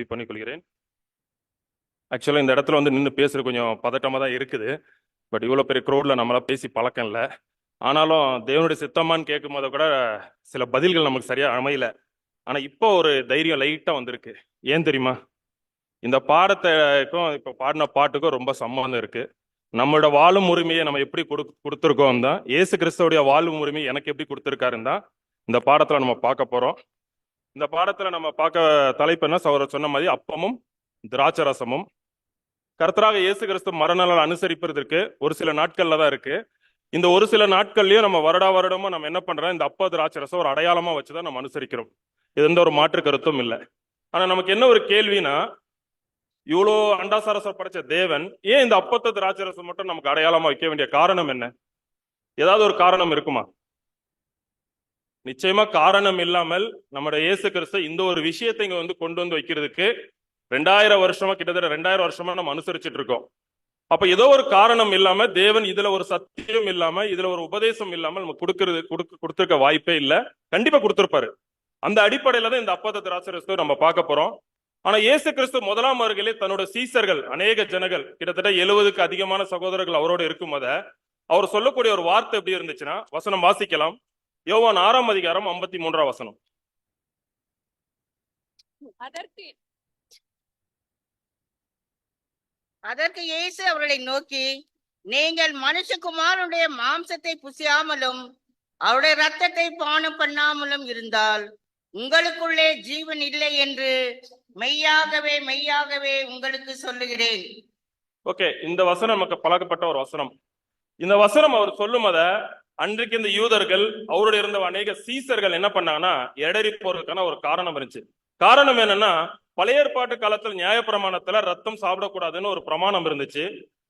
அறிக்கை பண்ணிக்கொள்கிறேன். ஆக்சுவலாக இந்த இடத்துல வந்து நின்று பேசுறது கொஞ்சம் பதட்டமாக தான் இருக்குது. பட் இவ்வளோ பெரிய க்ரௌடில் நம்மளாம் பேசி பழக்கம் இல்லை. ஆனாலும் தேவனுடைய சித்தமான்னு கேட்கும் போது கூட சில பதில்கள் நமக்கு சரியாக அமையல. ஆனால் இப்போ ஒரு தைரியம் லைட்டாக வந்திருக்கு. ஏன் தெரியுமா? இந்த பாடத்துக்கும் இப்போ பாடின பாட்டுக்கும் ரொம்ப சம்பந்தம் இருக்கு. நம்மளோட வாழும் உரிமையை நம்ம எப்படி கொடுத்துருக்கோம் தான், இயேசு கிறிஸ்துவோடைய வாழும் உரிமையை எனக்கு எப்படி கொடுத்துருக்காருன்னு தான் இந்த பாடத்தில் நம்ம பார்க்க போகிறோம். இந்த பாடத்தில் நம்ம பார்க்க தலைப்பு என்ன? சகோதரர் சொன்ன மாதிரி அப்பமும் திராட்சரசமும். கர்த்தராக இயேசு கிறிஸ்து மரண நாள் அனுசரிப்பதற்கு ஒரு சில நாட்கள்ல தான் இருக்கு. இந்த ஒரு சில நாட்கள்லயும் நம்ம வருடமும் நம்ம என்ன பண்றோம், இந்த அப்ப திராட்சரசம் ஒரு அடையாளமா வச்சுதான் நம்ம அனுசரிக்கிறோம். இது எந்த ஒரு மாற்று கருத்தும் இல்லை. ஆனா நமக்கு என்ன ஒரு கேள்வினா, இவ்வளோ அண்டாசாரசம் படைச்ச தேவன் ஏன் இந்த அப்பத்த திராட்சரசம் மட்டும் நமக்கு அடையாளமா வைக்க வேண்டிய காரணம் என்ன? ஏதாவது ஒரு காரணம் இருக்குமா? நிச்சயமா காரணம் இல்லாமல் நம்முடைய இயேசு கிறிஸ்து இந்த ஒரு விஷயத்தை இங்க வந்து கொண்டு வந்து வைக்கிறதுக்கு 2000 வருஷமா, கிட்டத்தட்ட 2000 வருஷமா நம்ம அனுசரிச்சுட்டு இருக்கோம். அப்ப ஏதோ ஒரு காரணம் இல்லாம தேவன் இதுல ஒரு சத்தியம் இல்லாம, இதுல ஒரு உபதேசம் இல்லாம நம்ம கொடுத்திருக்க வாய்ப்பே இல்லை. கண்டிப்பா கொடுத்திருப்பாரு. அந்த அடிப்படையில தான் இந்த அப்பத்த திராட்சரசத்தை நம்ம பார்க்க போறோம். ஆனா இயேசு கிறிஸ்து முதலாம் வருகையிலே தன்னோட சீசர்கள், அநேக ஜனங்கள், கிட்டத்தட்ட 70க்கு அதிகமான சகோதரர்கள் அவரோட இருக்கும் போத அவர் சொல்லக்கூடிய ஒரு வார்த்தை எப்படி இருந்துச்சுன்னா, வசனம் வாசிக்கலாம். யோவான் 6ஆம் அதிகாரம் 53ஆம் வசனம். அதற்கு இயேசு அவர்களை நோக்கி, நீங்கள் மனுஷகுமாரனுடைய மாம்சத்தை புசியாமலும் அவருடைய ரத்தத்தை பானம் பண்ணாமலும் இருந்தால் உங்களுக்குள்ளே ஜீவன் இல்லை என்று மெய்யாகவே மெய்யாகவே உங்களுக்கு சொல்லுகிறேன். ஓகே, இந்த வசனம் நமக்கு பழக்கப்பட்ட ஒரு வசனம். இந்த வசனம் அவர் சொல்லும் போத அன்றைக்கு இந்த யூதர்கள், அவருடைய இருந்த அநேக சீசர்கள் என்ன பண்ணாங்கன்னா, எடறி போறதுக்கான ஒரு காரணம் இருந்துச்சு. காரணம் என்னன்னா, பழைய ஏற்பாட்டு காலத்துல நியாயப்பிரமாணத்துல ரத்தம் சாப்பிடக்கூடாதுன்னு ஒரு பிரமாணம் இருந்துச்சு.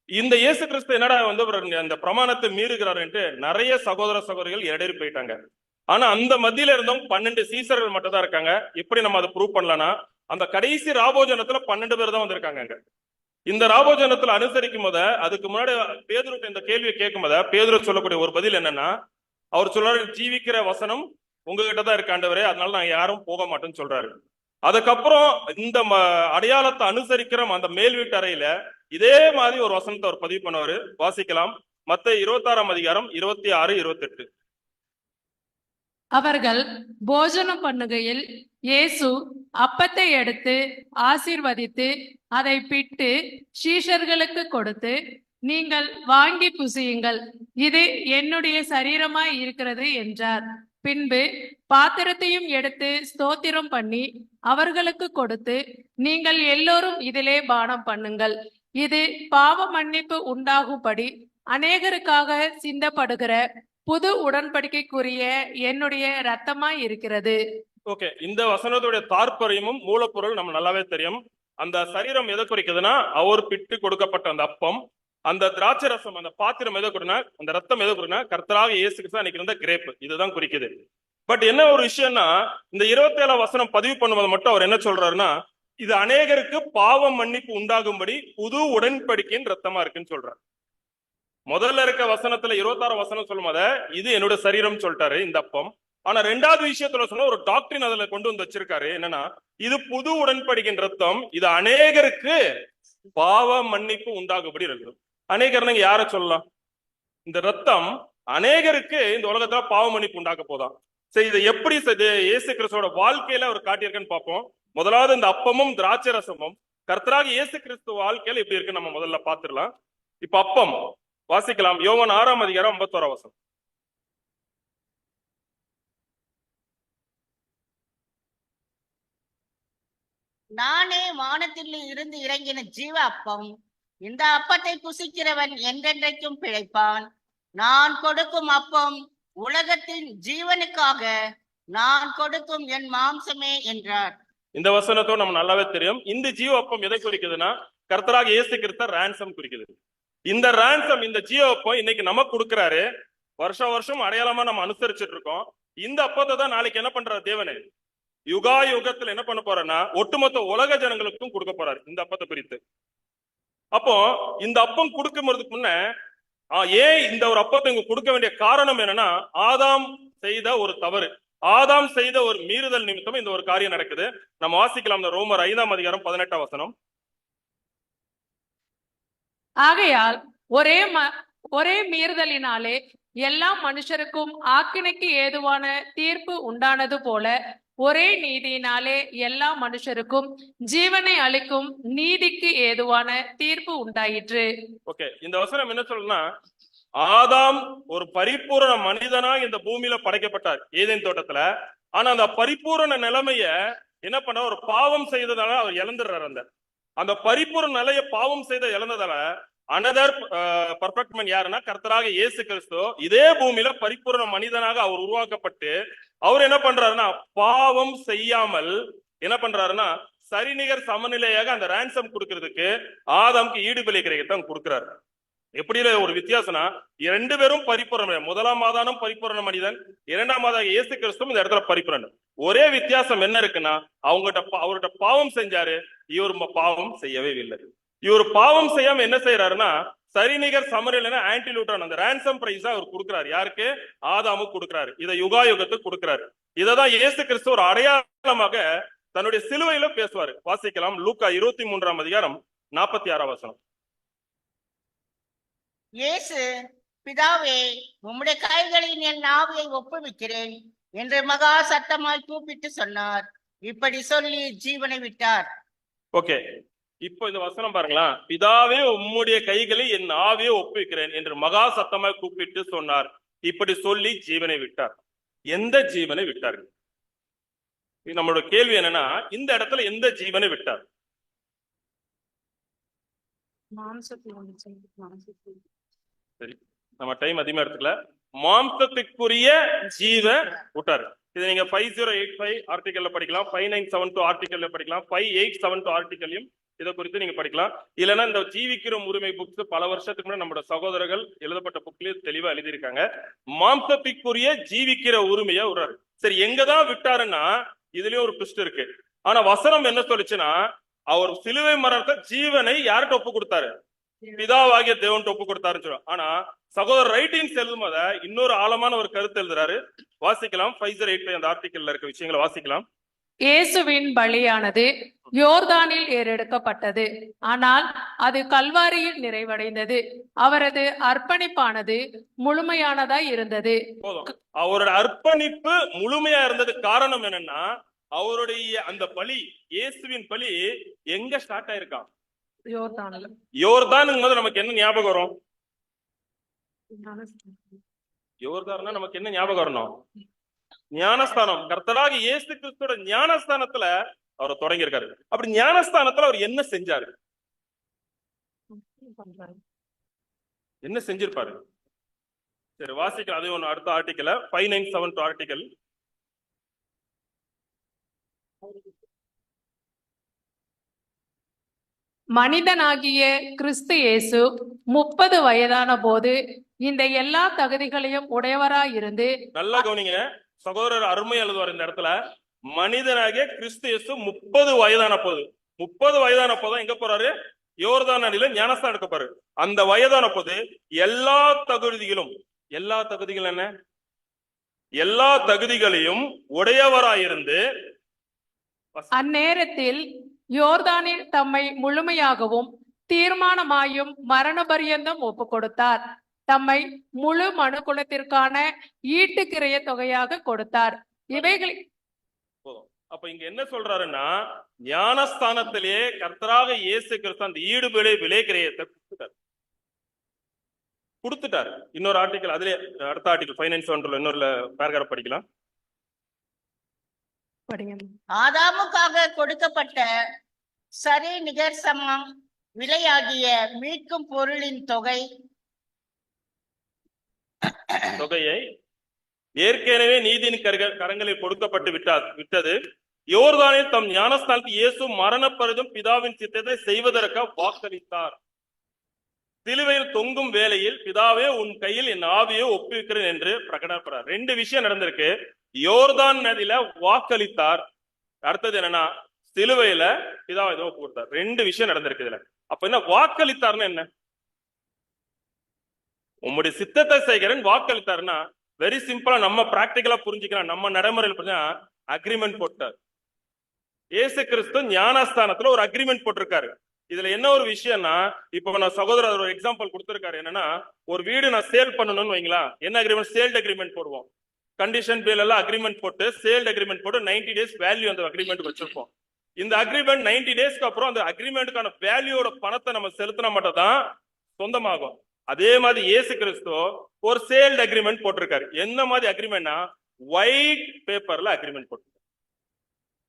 இந்த இயேசு கிறிஸ்து என்னடா வந்து அந்த பிரமாணத்தை மீறுகிறாருன்ட்டு நிறைய சகோதர சகோதரிகள் எடறி போயிட்டாங்க. ஆனா அந்த மத்தியில இருந்தும் 12 சீசர்கள் மட்டும் தான் இருக்காங்க. எப்படி நம்ம அதை ப்ரூவ் பண்ணலன்னா, அந்த கடைசி ராபோஜனத்துல 12 பேர் தான் வந்திருக்காங்க. இந்த ராபோஜனத்துல அனுசரிக்கும் போத, அதுக்கு முன்னாடி பேதுரு இந்த கேள்வியை கேட்கும் போத பேதுரு சொல்லக்கூடிய ஒரு பதில் என்னன்னா, அவர் சொல்றாரு, ஜீவிக்கிற வசனம் உங்ககிட்ட தான் இருக்கு ஆண்டவரே, அதனால நான் யாரும் போக மாட்டேன்னு சொல்றாரு. அதுக்கப்புறம் இந்த அடையாளத்தை அனுசரிக்கிற அந்த மேல் வீட்டு அறையில இதே மாதிரி ஒரு வசனத்தை அவர் பதிவு பண்ணுவாரு. வாசிக்கலாம். மத்தேயு 26ஆம் அதிகாரம் 26, 28. அவர்கள் போஜனம் பண்ணுகையில் இயேசு அப்பத்தை எடுத்து ஆசீர்வதித்து அதை பிட்டு சீஷர்களுக்கு கொடுத்து, நீங்கள் வாங்கி புசியுங்கள், இது என்னுடைய சரீரமாய் இருக்கிறது என்றார். பின்பு பாத்திரத்தையும் எடுத்து ஸ்தோத்திரம் பண்ணி அவர்களுக்கு கொடுத்து, நீங்கள் எல்லோரும் இதிலே பானம் பண்ணுங்கள், இது பாவ மன்னிப்பு உண்டாகும்படி அநேகருக்காக சிந்தப்படுகிற புது உடன்படிக்கைக்குரிய என்னுடைய ரத்தமாய் இருக்கிறது. ஓகே, இந்த வசனத்துடைய தாற்பயமும் மூலப்பொருள் நம்ம நல்லாவே தெரியும். அந்த சரீரம் எதை குறிக்குதுன்னா, அவர் பிட்டு கொடுக்கப்பட்ட அந்த அப்பம், அந்த திராட்சை ரசம், அந்த பாத்திரம் எதை குறினா, அந்த ரத்தம் எதை குறினா, கர்த்தராக இயேசு கிறிஸ்து அன்னைக்கு இருந்த கிரேப், இதுதான் குறிக்குது. பட் என்ன ஒரு விஷயம்னா, இந்த 27ஆம் வசனம் பதிவு பண்ணும்போது மட்டும் அவர் என்ன சொல்றாருன்னா, இது அநேகருக்கு பாவம் மன்னிப்பு உண்டாகும்படி புது உடன்படிக்கையின் ரத்தமா இருக்குன்னு சொல்றாரு. முதல்ல இருக்க வசனத்துல 26ஆம் வசனம் சொல்லும் போத இது என்னோட சரீரம் சொல்லிட்டாரு இந்த அப்பம். ஆனா ரெண்டாவது விஷயத்துல சொன்ன ஒரு டாக்டரின் அதுல கொண்டு வந்து வச்சிருக்காரு. என்னன்னா, இது புது உடன்படிக்கையின் ரத்தம், இது அநேகருக்கு பாவ மன்னிப்பு உண்டாகும்படி இருக்கு. அநேகர் நீங்க யார சொல்லலாம்? இந்த ரத்தம் அநேகருக்கு இந்த உலகத்துல பாவ மன்னிப்பு உண்டாக்க போதான். சரி, இதை எப்படி இயேசு கிறிஸ்துவோட வாழ்க்கையில அவர் காட்டியிருக்குன்னு பார்ப்போம். முதலாவது இந்த அப்பமும் திராட்சை ரசமும் கர்த்தராக இயேசு கிறிஸ்து வாழ்க்கையில எப்படி இருக்கு நம்ம முதல்ல பாத்துடலாம். இப்ப அப்பம் வாசிக்கலாம். யோவான் 6ஆம் அதிகாரம் 51ஆம் வசனம். நானே வானத்தில் இருந்து இறங்கின ஜீவ அப்பம், இந்த அப்பத்தை புசிக்கிறவன் என்றென்றைக்கும் பிழைப்பான். நான் கொடுக்கும் அப்பம் உலகத்தின் ஜீவனுக்காக நான் கொடுக்கும் என் மாம்சமே என்றார். இந்த வசனத்தோடு நம்ம நல்லாவே தெரியும். இந்த ஜீவ அப்பம் எதை குறிக்குதுன்னா, கர்த்தராக இயேசு கிறிஸ்து ரான்சம் குறிக்குது. இந்த ரான்சம், இந்த ஜீவ அப்பம் இன்னைக்கு நமக்கு கொடுக்கிறாரு. வருஷம் வருஷம் அடையாளமா நம்ம அனுசரிச்சுட்டு இருக்கோம். இந்த அப்பத்தை தான் நாளைக்கு என்ன பண்றாரு தேவனே, யுகா யுகத்துல என்ன பண்ண போறேன்னா, ஒட்டுமொத்த உலக ஜனங்களுக்கும் கொடுக்க போறாரு இந்த அப்பத்தை பிரித்து. அப்போ இந்த அப்பம் கொடுக்குறதுக்கு முன்ன ஏன் இந்த ஒரு அப்பத்தை இங்க கொடுக்க வேண்டிய காரணம் என்னன்னா, ஆதாம் செய்த ஒரு தவறு. ஆதாம் செய்த ஒரு மீறுதல் நிமித்தம் இந்த ஒரு காரியம் நடக்குது. நம்ம வாசிக்கலாம் இந்த ரோமர் 5ஆம் அதிகாரம் 18ஆம் வசனம். ஆகையால் ஒரே மீறுதலினாலே எல்லா மனுஷருக்கும் ஆக்கினைக்கு ஏதுவான தீர்ப்பு உண்டானது போல ஒரே நீதியினாலே எல்லா மனுஷருக்கும் ஜீவனை அளிக்கும் நீதிக்கு ஏதுவான தீர்ப்பு உண்டாயிற்று. ஓகே, இந்த வசனம் என்ன சொல்லுன்னா, ஆதாம் ஒரு பரிபூரண மனிதனாக இந்த பூமியில படைக்கப்பட்டார் ஏதேன் தோட்டத்துல. ஆனா அந்த பரிபூரண நிலைமைய என்ன பண்ண, ஒரு பாவம் செய்ததால அவர் இழந்துடுறாரு. அந்த பரிபூரண நிலைய பாவம் செய்த இழந்ததால அனதர் பர்ஃபெக்ட் மேன் யாருன்னா கர்த்தராக இயேசு கிறிஸ்து இதே பூமியில பரிபூரண மனிதனாக அவர் உருவாக்கப்பட்டு அவர் என்ன பண்றாருன்னா, பாவம் செய்யாமல் என்ன பண்றாருன்னா சரிநிகர் சமநிலையாக அந்த ரான்சம் கொடுக்கறதுக்கு ஆதாமுக்கு ஈடுபலி கிரயத்தை கொடுக்கிறாரு. எப்படி ஒரு வித்தியாசம்னா, இரண்டு பேரும் பரிபூரண, முதலாம் ஆதானும் பரிபூரண மனிதன், இரண்டாம் ஆதாக இயேசு கிறிஸ்துவும் இந்த இடத்துல பரிபூரணன். ஒரே வித்தியாசம் என்ன இருக்குன்னா, அவர்கிட்ட பாவம் செஞ்சாரு, இவர் பாவம் செய்யவே இல்லை. இவர் பாவம் செய்யாம என்ன செய்யறாருன்னா, சரிநிகர் சமநிலைன்னா ஆன்டிலூட்ரான் அந்த ரான்சம் பிரைஸா அவர் கொடுக்கிறாரு. யாருக்கு? ஆதாமுக்கு கொடுக்கிறாரு. இதை யுகாயுகத்துக்கு கொடுக்கிறாரு. இததான் இயேசு கிறிஸ்து ஒரு அடையாளமாக தன்னுடைய சிலுவையில பேசுவாரு. வாசிக்கலாம் லூக்கா 23ஆம் அதிகாரம் 46ஆம் வசனம். இயேசு, பிதாவே, உம்முடைய கைகளில் என் ஆவியை ஒப்புவிக்கிறேன் என்று மகா சத்தமாய் கூப்பிட்டு சொன்னார். இப்படி சொல்லி ஜீவனை விட்டார். ஓகே, இப்போ இந்த வசனம் பாருங்களா, பிதாவே உம்முடைய கைகளில் என் ஆவியை ஒப்புவிக்கிறேன் என்று மகா சத்தமாய் கூப்பிட்டு சொன்னார். இப்படி சொல்லி ஜீவனை விட்டார். எந்த ஜீவனை விட்டார்? நம்மளோட கேள்வி என்னன்னா, இந்த இடத்துல எந்த ஜீவனை விட்டார்? சரி, நம்ம டைம் அதிகமா எடுத்துக்கல. மாம்சத்துக்குரிய ஜீவ விட்டாரு. இதை நீங்க 5085 ஆர்டிகல்ல படிக்கலாம், 5972 ஆர்டிகல்ல படிக்கலாம், 5872 ஆர்டிகல்லையும் இதை குறித்து நீங்க படிக்கலாம். இல்லைன்னா இந்த ஜீவிக்கிற உரிமை புக்ஸ் பல வருஷத்துக்கு முன்னாடி நம்மளோட சகோதரர்கள் எழுதப்பட்ட புக்லயே தெளிவா எழுதியிருக்காங்க. மாம்சத்துக்குரிய ஜீவிக்கிற உரிமையை விடுறாரு. சரி, எங்கதான் விட்டாருன்னா இதுலயும் ஒரு ட்விஸ்ட் இருக்கு. ஆனா வசனம் என்ன சொல்லுச்சுன்னா, அவர் சிலுவை மரணத்தை ஜீவனை யார்கிட்ட ஒப்பு கொடுத்தாரு? பிதாவாகிய தேவன் ஒப்பு கொடுத்தாருன்னு சொல்லுவாங்க. ஆனா சகோதரர் ரைட்டிங்ஸ் எழுதும் போத இன்னொரு ஆழமான ஒரு கருத்து எழுதுறாரு. வாசிக்கலாம் 5085 அந்த ஆர்டிகல்ல இருக்க விஷயங்களை வாசிக்கலாம். இயேசுவின் பலியானது யோர்தானில் ஏறெடுக்கப்பட்டது, ஆனால் அது கல்வாரியில் நிறைவடைந்தது. அவரது அர்ப்பணிப்பானது முழுமையானதாய் இருந்தது. போதும், அவரோட அர்ப்பணிப்பு முழுமையா இருந்தது. காரணம் என்னன்னா, அவருடைய அந்த பலி, இயேசுவின் பலி எங்க ஸ்டார்ட் ஆயிருக்கான்? யோர்தானில். யோர்தான் போது நமக்கு என்ன ஞாபகம் வரும்? யோர்தான்னா நமக்கு என்ன ஞாபகம் வரணும்? ஞானஸ்தானம். கர்த்தராக இயேசு கிறிஸ்துவோட ஞானஸ்தானத்துல அவர் தொடங்கி இருக்காரு. அப்படி ஞானஸ்தானத்துல அவர் என்ன செஞ்சாரு? என்ன செஞ்சிருப்பாரு? சரி, வாசிக்கலாம். அதே ஒண்ணு அடுத்த ஆர்டிக்கல் 5972 ஆர்டிக்கல். மனிதனாகிய கிறிஸ்து இயேசு 30 வயதான போது இந்த எல்லா தகுதிகளையும் உடையவராயிருந்து. நல்லா கவனிங்க, சகோதரர் அருமை எழுதுவார் இந்த இடத்துல. மனிதனாகிய கிறிஸ்து இயேசு 30 வயதான போது, 30 வயதான போது எங்க போறாரு? யோர்தான் நதியில ஞானஸ்தானம் எடுக்க போறாரு. அந்த வயதான போது எல்லா தகுதிகளும், எல்லா தகுதிகள் என்ன? எல்லா தகுதிகளையும் உடையவராயிருந்து அந்நேரத்தில் யோர்தானில் தம்மை முழுமையாகவும் தீர்மானமாயும் மரண பரியந்தம் ஒப்பு கொடுத்தார். தம்மை முழு மனுக்குலத்திற்கான ஈட்டுக்கிரைய தொகையாக கொடுத்தார். இவைகளை அப்ப இங்க என்ன சொல்றாருன்னா, ஞானஸ்தானத்திலே கர்த்தராக இயேசு கிறிஸ்து அந்த ஈடுபடி விலை கிரயத்தை கொடுத்துட்டாரு. இன்னொரு ஆர்டிகல், அதுல அடுத்த ஆர்டிகல் 5972 இன்னொரு பேராகிராஃப் படிக்கலாம். ஆதாமுக்காக கொடுக்கப்பட்ட சரி நிகர் சமம் விலையாகிய மீட்கும் பொருளின் தொகையை ஏற்கனவே நீதியின் கரங்களில் கொடுக்கப்பட்டு விட்டது. யோர்தானில் தம் ஞானஸ்தானத்தில் இயேசு மரணப்பரிதும் பிதாவின் சித்தத்தை செய்வதற்காக வாக்களித்தார். சிலுவையில் தொங்கும் வேளையில், பிதாவே உன் கையில் என் ஆவியை ஒப்புவிக்கிறேன் என்று பிரகடனப்படுறார். ரெண்டு விஷயம் நடந்திருக்கு. யோர்தான் நதியில வாக்களித்தார். அடுத்தது என்னன்னா, சிலுவையில பிதாவை ஒப்பு கொடுத்தார். ரெண்டு விஷயம் நடந்திருக்கு இதுல. அப்ப என்ன வாக்களித்தார்னு என்ன? உம்முடைய சித்தத்தை செய்கிறேன் வாக்களித்தாருன்னா, வெரி சிம்பிளா நம்ம பிராக்டிகலா புரிஞ்சுக்கலாம். நம்ம நடைமுறையில் புரிஞ்சா அக்ரிமெண்ட் போட்டார். இயேசு கிறிஸ்து ஞானஸ்தானத்துல ஒரு அக்ரிமெண்ட் போட்டிருக்காரு. இதுல என்ன ஒரு விஷயம்னா, இப்ப நான் சகோதரர் ஒரு எக்ஸாம்பிள் கொடுத்திருக்காரு. என்னன்னா, ஒரு வீடு நான் சேல் பண்ணணும்னு வைங்களா, என்ன அக்ரிமெண்ட்? சேல்ட் அக்ரிமெண்ட் போடுவோம். கண்டிஷன் பேல் எல்லாம் அக்ரிமெண்ட் போட்டு சேல்ட் அக்ரிமெண்ட் போட்டு 90 days வேல்யூ அந்த அக்ரிமெண்ட் வச்சிருப்போம். இந்த அக்ரிமெண்ட் 90 daysக்கு அப்புறம் அந்த அக்ரிமெண்ட்டுக்கான வேல்யூவோட பணத்தை நம்ம செலுத்தினா மட்டும் தான் சொந்தமாகும். அதே மாதிரி இயேசு கிறிஸ்து ஒரு சேல்ட் அக்ரிமெண்ட் போட்டிருக்காரு. என்ன மாதிரி அக்ரிமெண்ட்னா, ஒயிட் பேப்பர்ல அக்ரிமெண்ட் போட்டு.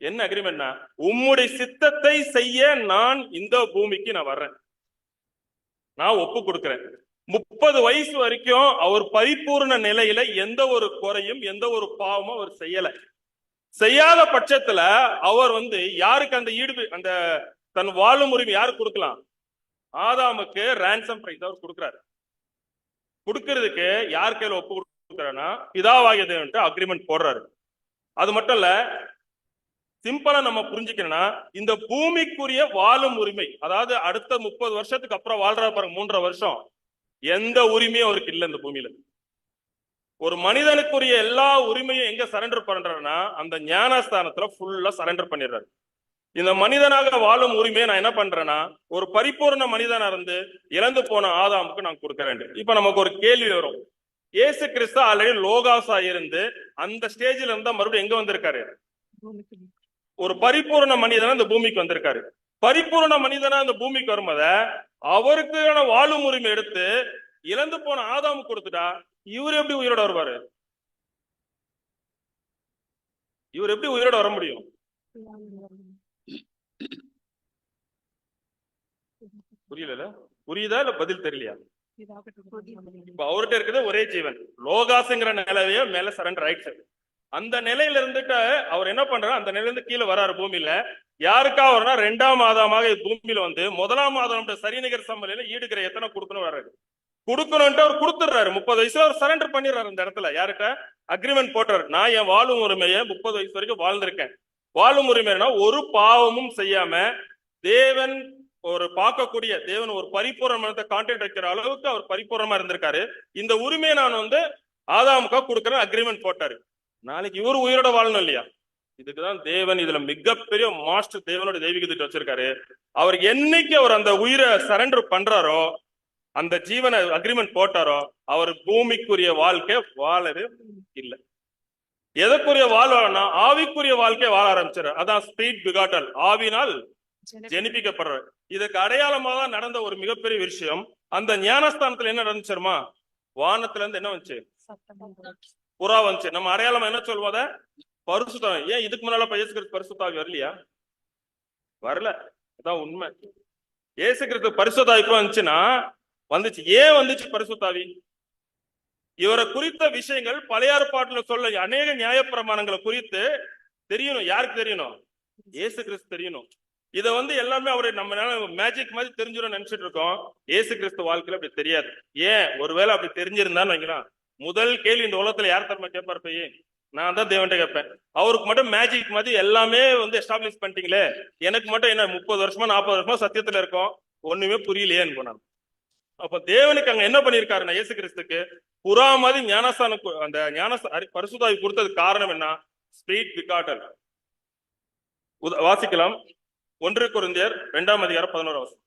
என்ன அக்ரிமெண்ட்னா, உம்முடைய சித்தத்தை செய்ய நான் இந்த பூமிக்கு நான் வர்றேன், நான் ஒப்பு கொடுக்கிறேன். 30 வயசு வரைக்கும் அவர் பரிபூர்ண நிலையில எந்த ஒரு குறையும் எந்த ஒரு பாவமும் அவர் செய்யல. செய்யாத பட்சத்துல அவர் யாருக்கு அந்த அந்த தன் வாழும் உரிமை யாருக்கு கொடுக்கலாம்? ஆதாமுக்கு ransom பிரைஸ் அவர் கொடுக்கிறாரு. கொடுக்கிறதுக்கு யார் கையில ஒப்பு கொடுக்கிறாருன்னா, பிதாவாகிய தேவன்கிட்ட அக்ரிமெண்ட் போடுறாரு. அது மட்டும் இல்ல, சிம்பிளா நம்ம புரிஞ்சுக்கணும்னா, இந்த பூமிக்குரிய வாழும் உரிமை, அதாவது அடுத்த 30 வருஷத்துக்கு அப்புறம் வாழ்ற பாருங்க 3.5 வருஷம், எந்த உரிமையும் அவருக்கு இல்ல இந்த பூமியில. ஒரு மனிதனுக்குரிய எல்லா உரிமையும் எங்க சரண்டர் பண்றாருன்னா, அந்த ஞானஸ்தானத்துல ஃபுல்லா சரண்டர் பண்ணிடுறாரு. இந்த மனிதனாக வாழும் உரிமையை நான் என்ன பண்றேன்னா, ஒரு பரிபூர்ண மனிதனா இருந்து இழந்து போன ஆதாமுக்கு நான் கொடுக்கிறேன். இப்ப நமக்கு ஒரு கேள்வி வரும், இயேசு கிறிஸ்து ஆல்ரெடி லோகாஸா இருந்து அந்த ஸ்டேஜ்ல இருந்தா மறுபடியும் எங்க வந்திருக்காரு? ஒரு பரிபூர்ண மனிதனா இந்த பூமிக்கு வந்திருக்காரு. பரிபூர்ண மனிதனா இந்த பூமிக்கு வரும்போது அவருக்கான வாழும் உரிமை எடுத்து இழந்து போன ஆதாமுக்கு கொடுத்துட்டா இவர் எப்படி உயிரோட வருவாரு? இவர் எப்படி உயிரோட வர முடியும்? புரியல? புரியுதா இல்ல பதில் தெரியலையா? இப்ப அவர்கிட்ட இருக்கிறது ஒரே ஜீவன், லோகாசுங்கிற நிலைய மேல சரண்டர் ஆயிடுச்சு. அந்த நிலையில இருந்துட்டு அவர் என்ன பண்றாரு, அந்த நிலையில இருந்து கீழே வராரு பூமியில. யாருக்கா வரனா 2ஆம் ஆதாமாக பூமியில 1ஆம் ஆதாம் சரிநிகர் சம்பளையில ஈடுகிற எத்தனை கொடுக்கணும் வர்றாரு. கொடுக்கணும்ட்டு அவர் கொடுத்துடுறாரு. 30 வயசுல அவர் சரண்டர் பண்ணிடுறாரு. இந்த இடத்துல யார்கிட்ட அக்ரிமெண்ட் போட்டாரு, நான் என் வாழும் உரிமையை 30 வயசு வரைக்கும் வாழ்ந்திருக்கேன். வாழும் உரிமைனா ஒரு பாவமும் செய்யாம தேவன் ஒரு பார்க்கக்கூடிய தேவன் ஒரு பரிபூர்ணத்தை கான்டாக்ட் வைக்கிற அளவுக்கு அவர் பரிபூர்ணமா இருந்திருக்காரு. இந்த உரிமையை நான் ஆதாமுக்கா கொடுக்கறேன் அக்ரிமெண்ட் போட்டாரு. நாளைக்கு இவரு உயிரோட வாழணும் இல்லையா? இதுக்குதான் தேவன் இதுல மிகப்பெரிய மாஸ்டர் தேவனோட தெய்வீக திட்டம் வச்சிருக்காரு. அவர் என்னைக்கு அவர் அந்த உயிரை சரண்டர் பண்றாரோ, அந்த ஜீவனை அக்ரிமெண்ட் போட்டாரோ, அவர் பூமிக்குரிய வாழ்க்கை வாழவே இல்லை. எதற்குரிய வாழ்வானா ஆவிக்குரிய வாழ்க்கை வாழ ஆரம்பிச்சாரு. அதான் ஸ்பீட் பிகாட்டல், ஆவினால் ஜெனிப்பிக்கப்படுற. இதுக்கு அடையாளமா தான் நடந்த ஒரு மிகப்பெரிய விஷயம். அந்த ஞானஸ்தானத்துல என்ன நடந்துச்சுமா, வானத்துல இருந்து என்ன வந்துச்சு? புறா வந்துச்சு. நம்ம அடையாளம் என்ன சொல்லுவோம்? பரிசுத்தம். ஏன் இதுக்கு முன்னால இயேசு கிறிஸ்து பரிசுத்தாவி வரலையா? வரல. அதான் உண்மை. இயேசு கிறிஸ்து பரிசுத்தாவி எப்ப வந்துச்சுன்னா வந்துச்சு. ஏன் வந்துச்சு பரிசுத்தாவி? இவரை குறித்த விஷயங்கள் பழைய ஏற்பாட்டுல சொல்ல அநேக நியாயப்பிரமாணங்களை குறித்து தெரியணும். யாருக்கு தெரியணும்? இயேசு கிறிஸ்து தெரியணும். இதை எல்லாமே அவரை நம்ம மேஜிக் மாதிரி தெரிஞ்சிடும் நினைச்சிட்டு இருக்கோம். இயேசு கிறிஸ்து வாழ்க்கையில அப்படி தெரியாது. ஏன்? ஒருவேளை அப்படி தெரிஞ்சிருந்தான்னு வைக்கலாம், முதல் கேள்வி இந்த உலகத்துல யார் தரமா கேட்பாரு? போய் நான் தான் தேவன்கிட்ட கேட்பேன். அவருக்கு மட்டும் மேஜிக் மாதிரி எல்லாமே எஸ்டாப்ளிஷ் பண்ணிட்டீங்களே, எனக்கு மட்டும் என்ன 30 வருஷமா 40 வருஷமா சத்தியத்துல இருக்கோம், ஒண்ணுமே புரியலையேன்னு போனாங்க. அப்ப தேவனுக்கு அங்க என்ன பண்ணிருக்காருன்னா, இயேசு கிறிஸ்துக்கு புறா மாதிரி ஞானஸ்தானம் அந்த பரிசுத்தாவி கொடுத்தது காரணம் என்ன? ஸ்பீட் பிகாட்டல். வாசிக்கலாம் 1 கொரிந்தியர் 2ஆம் அதிகாரம் 11 வசனம்.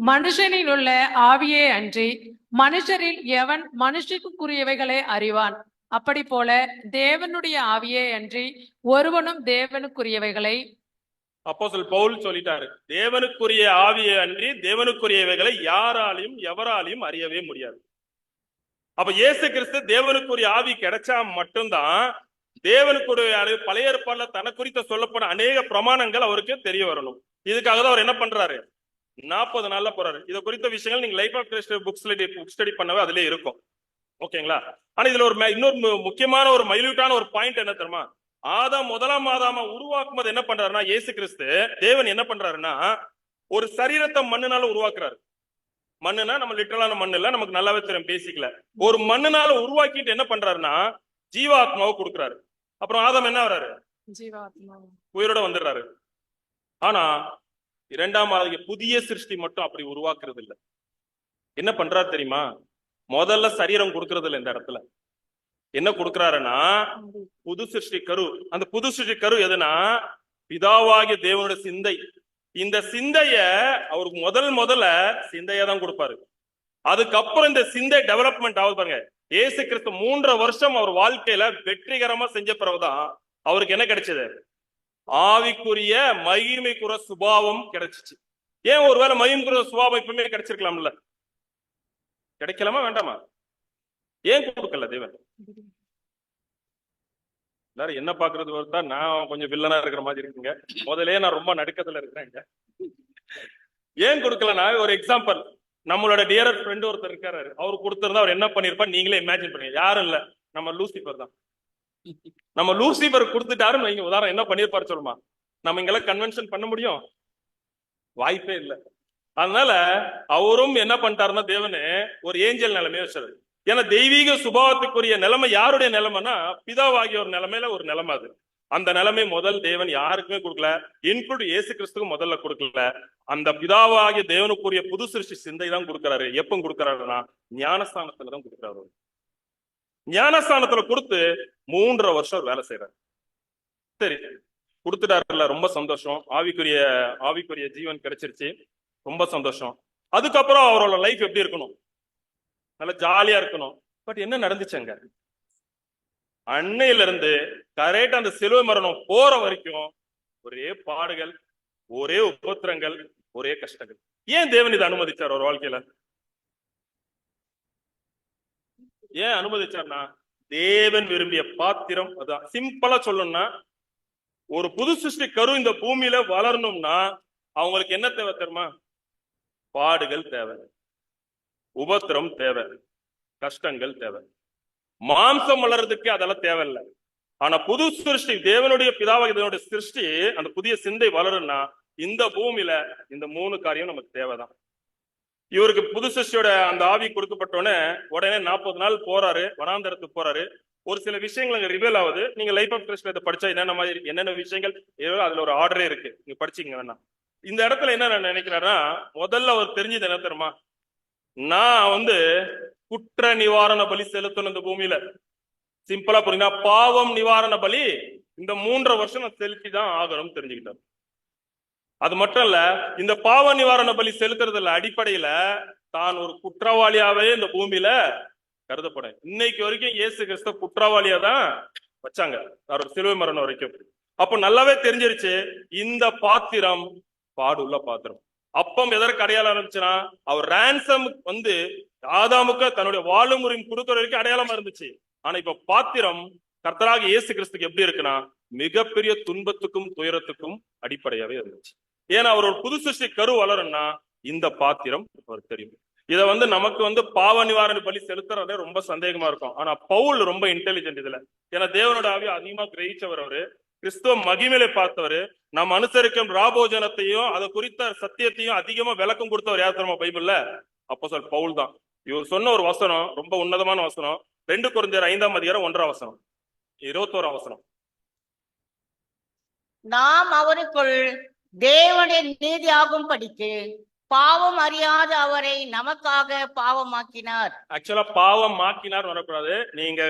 மனுஷனில் உள்ள ஆவியே அன்றி மனுஷரில் எவன் மனுஷனுக்குரியவைகளை அறிவான்? அப்படி போல தேவனுடைய ஆவியே அன்றி ஒருவனும் தேவனுக்குரியவைகளை. அப்போஸ்தலன் பவுல் சொல்லிட்டாரு, தேவனுக்குரிய ஆவியை அன்றி தேவனுக்குரியவைகளை யாராலையும் எவராலையும் அறியவே முடியாது. அப்ப இயேசு கிறிஸ்து தேவனுக்குரிய ஆவி கிடைச்சா மட்டும்தான் தேவனுக்குரிய பழைய ஏற்பாடுல தன குறித்த சொல்லப்பட அநேக பிரமாணங்கள் அவருக்கு தெரிய வரணும். இதுக்காக தான் அவர் என்ன பண்றாரு, 40 நாள்ல போறாரு. இதை குறித்த விஷயங்கள் நீங்க life of Christ book study பண்ணவே அதுல இருக்கும். ஓகேங்களா? ஆனா இதுல இன்னொரு முக்கியமான ஒரு மைல்யூட்டான ஒரு பாயிண்ட் என்ன தெரியுமா? முதலாம் ஆதாம உருவாக்கும் போது என்ன பண்றாருன்னா, இயேசு கிறிஸ்து தேவன் என்ன பண்றாருன்னா, ஒரு சரீரத்தை மண்ணுனால உருவாக்குறாரு. மண்ணுனா நம்ம லிட்டரலான மண்ணு இல்ல, நமக்கு நல்லாவே தெரியும் பேசிக்கல. ஒரு மண்ணுனால உருவாக்கிட்டு என்ன பண்றாருன்னா ஜீவாத்மாவை கொடுக்குறாரு. அப்புறம் ஆதாம் என்ன வர்றாரு? உயிரோட வந்துடுறாரு. ஆனா 2ஆம் ஆதிக்கு புதிய சிருஷ்டி மட்டும் அப்படி உருவாக்குறது இல்லை. என்ன பண்றாரு தெரியுமா? முதல்ல சரீரம் கொடுக்கறது இல்லை இந்த இடத்துல. என்ன கொடுக்கிறாருன்னா புது சிருஷ்டி கரு. அந்த புது சிருஷ்டி கரு எதுனா பிதாவாகிய தேவனுடைய சிந்தை. இந்த சிந்தைய அவருக்கு முதல்ல சிந்தையா தான் கொடுப்பாரு. அதுக்கப்புறம் இந்த சிந்தை டெவலப்மெண்ட் ஆகுது பாருங்க. இயேசு கிறிஸ்து 3.5 வருஷம் அவர் வாழ்க்கையில வெற்றிகரமா செஞ்ச பிறகுதான் அவருக்கு என்ன கிடைச்சது? ஆவிக்குரிய மகிமைக்குற சுபாவம் கிடைச்சிச்சு. ஏன் ஒருவேளை மகிமைக்குற சுபாவம் இப்பவுமே கிடைச்சிருக்கலாம்ல? கிடைக்கலாமா வேண்டாமா? ஏன் கொடுக்கல தேவன்? எல்லாரும் என்ன பாக்குறது பார்த்தா நான் கொஞ்சம் வில்லனா இருக்கிற மாதிரி இருக்குங்க. முதலே நான் ரொம்ப நடுக்கத்துல இருக்கிறேங்க. ஏன் கொடுக்கலன்னா, ஒரு எக்ஸாம்பிள், நம்மளோட டியரர் ஃப்ரெண்ட் ஒருத்தர் இருக்காரு. அவர் கொடுத்திருந்தா அவர் என்ன பண்ணிருப்பா நீங்களே இமேஜின் பண்ணுங்க. யாரும் இல்ல, நம்ம லூசிபர் தான். நம்ம லூசிபர் கொடுத்துட்டாருன்னு வைங்க, உதாரணம் என்ன பண்ணிருப்பாரு சொல்லுமா? நம்ம இங்கெல்லாம் கன்வென்ஷன் பண்ண முடியும்? வாய்ப்பே இல்லை. அதனால அவரும் என்ன பண்ணிட்டாருன்னா தேவனு ஒரு ஏஞ்சல் நிலைமையை வச்சாரு. ஏன்னா தெய்வீக சுபாவத்துக்குரிய நிலைமை யாருடைய நிலைமைன்னா பிதாவாகிய ஒரு நிலைமையில ஒரு நிலைமை. அது அந்த நிலைமை முதல் தேவன் யாருக்குமே கொடுக்கல, இன்க்ளூட் இயேசு கிறிஸ்துக்கும் முதல்ல கொடுக்கல. அந்த பிதாவாகிய தேவனுக்குரிய புது சிருஷ்டி சிந்தை தான் கொடுக்கிறாரு. எப்ப கொடுக்கிறாருன்னா ஞானஸ்தானத்துல தான் கொடுக்கிறாரு. ஞானஸ்தானத்துல கொடுத்து 3.5 வருஷம் வேலை செய்யறாரு. சரி, கொடுத்துட்டாருல, ரொம்ப சந்தோஷம். ஆவிக்குரிய ஜீவன் கிடைச்சிருச்சு, ரொம்ப சந்தோஷம். அதுக்கப்புறம் அவரோட லைஃப் எப்படி இருக்கணும்? நல்லா ஜாலியா இருக்கணும். பட் என்ன நடந்துச்சுங்க? அன்னையில இருந்து கரெக்டா அந்த சிலுவை மரணம் போற வரைக்கும் ஒரே பாடுகள், ஒரே உபத்திரங்கள், ஒரே கஷ்டங்கள். ஏன் தேவன் இதை அனுமதிச்சார் ஒரு வாழ்க்கையில? ஏன் அனுமதிச்சார்னா தேவன் விரும்பிய பாத்திரம் அதான். சிம்பிளா சொல்லணும்னா, ஒரு புது சிருஷ்டி கரு இந்த பூமியில வளரணும்னா அவங்களுக்கு என்ன தேவை தெரியுமா? பாடுகள் தேவை, உபத்திரம் தேவை, கஷ்டங்கள் தேவை. மாம்சம் வளர்றதுக்கு அதெல்லாம் தேவையில்லை. ஆனா புது சிருஷ்டி, தேவனுடைய பிதாவாக இதனுடைய சிருஷ்டி, அந்த புதிய சிந்தை வளரும்னா இந்த பூமியில இந்த 3 காரியம் நமக்கு தேவைதான். இவருக்கு புது சிருஷ்டியோட அந்த ஆவி கொடுக்கப்பட்டோன்னே உடனே 40 நாள் போறாரு, வனாந்தரத்துக்கு போறாரு. ஒரு சில விஷயங்கள் அங்க ரிவீல் ஆகுது. நீங்க லைஃப் ஆஃப் கிறிஸ்ட் இதை படிச்சா என்னென்ன விஷயங்கள் அதுல ஒரு ஆர்டரே இருக்கு, நீங்க படிச்சீங்க வேணா. இந்த இடத்துல என்ன நினைக்கிறாருன்னா, முதல்ல அவர் தெரிஞ்சது என்ன தெரியுமா? நான் குற்ற நிவாரண பலி செலுத்தணும் இந்த பூமியில. சிம்பிளா புரியுங்க, பாவம் நிவாரண பலி இந்த 3.5 வருஷம் நான் செலுத்திதான் ஆகணும் தெரிஞ்சுக்கிட்டார். அது மட்டும் இல்ல, இந்த பாவ நிவாரண பலி செலுத்துறதுல அடிப்படையில தான் ஒரு குற்றவாளியாவே இந்த பூமியில கருதப்பட. இன்னைக்கு வரைக்கும் இயேசு கிறிஸ்து குற்றவாளியா தான் வச்சாங்க, அவர் சிலுவை மரணம் வரைக்கும். அப்ப நல்லாவே தெரிஞ்சிருச்சு இந்த பாத்திரம் பாடுள்ள பாத்திரம். அப்பம் எதற்கு அடையாளம் இருந்துச்சுன்னா, அவர் ரான்சம் ஆதாமுக்கு தன்னுடைய வாழும் உரிமை கொடுக்கிற வரைக்கும் அடையாளமா இருந்துச்சு. ஆனா இப்ப பாத்திரம் கர்த்தராக இயேசு கிறிஸ்துக்கு எப்படி இருக்குன்னா மிகப்பெரிய துன்பத்துக்கும் துயரத்துக்கும் அடிப்படையாவே இருந்துச்சு. ஏன்னா அவர் ஒரு புது சிருஷ்டி கரு வளரும்னா இந்த பாத்திரம் அவர் தெரியும். இதை நமக்கு பாவ நிவாரண பலி செலுத்துறதே ரொம்ப சந்தேகமா இருக்கும். ஆனா பவுல் ரொம்ப இன்டெலிஜென்ட் இதுல. ஏன்னா தேவனோட ஆவியை அதிகமா கிரகிச்சவர் அவரு, கிறிஸ்துவ மகிமையில பார்த்தவர். நம்ம அனுசரிக்கும் ராபோஜனத்தையும் அதை குறித்த சத்தியத்தையும் அதிகமா விளக்கம் கொடுத்தவர் யார் தெரியுமா பைபிள்ல? அப்போஸ்தலர் பவுல் தான். இவர் சொன்ன ஒரு வசனம் ரொம்ப உன்னதமான வசனம். 2 கொரிந்தியர் 5ஆம் அதிகாரம் 1ஆம் வசனம், 21ஆம் வசனம். நாம் அவருக்குள் தேவனுடைய நீதியாகும் படிக்கு பாவம் அறியாத அவரை நமக்காக பாவமாக்கினார். ஆக்சுவலா பாவம் மாக்கினார் வரக்கூடாது. நீங்க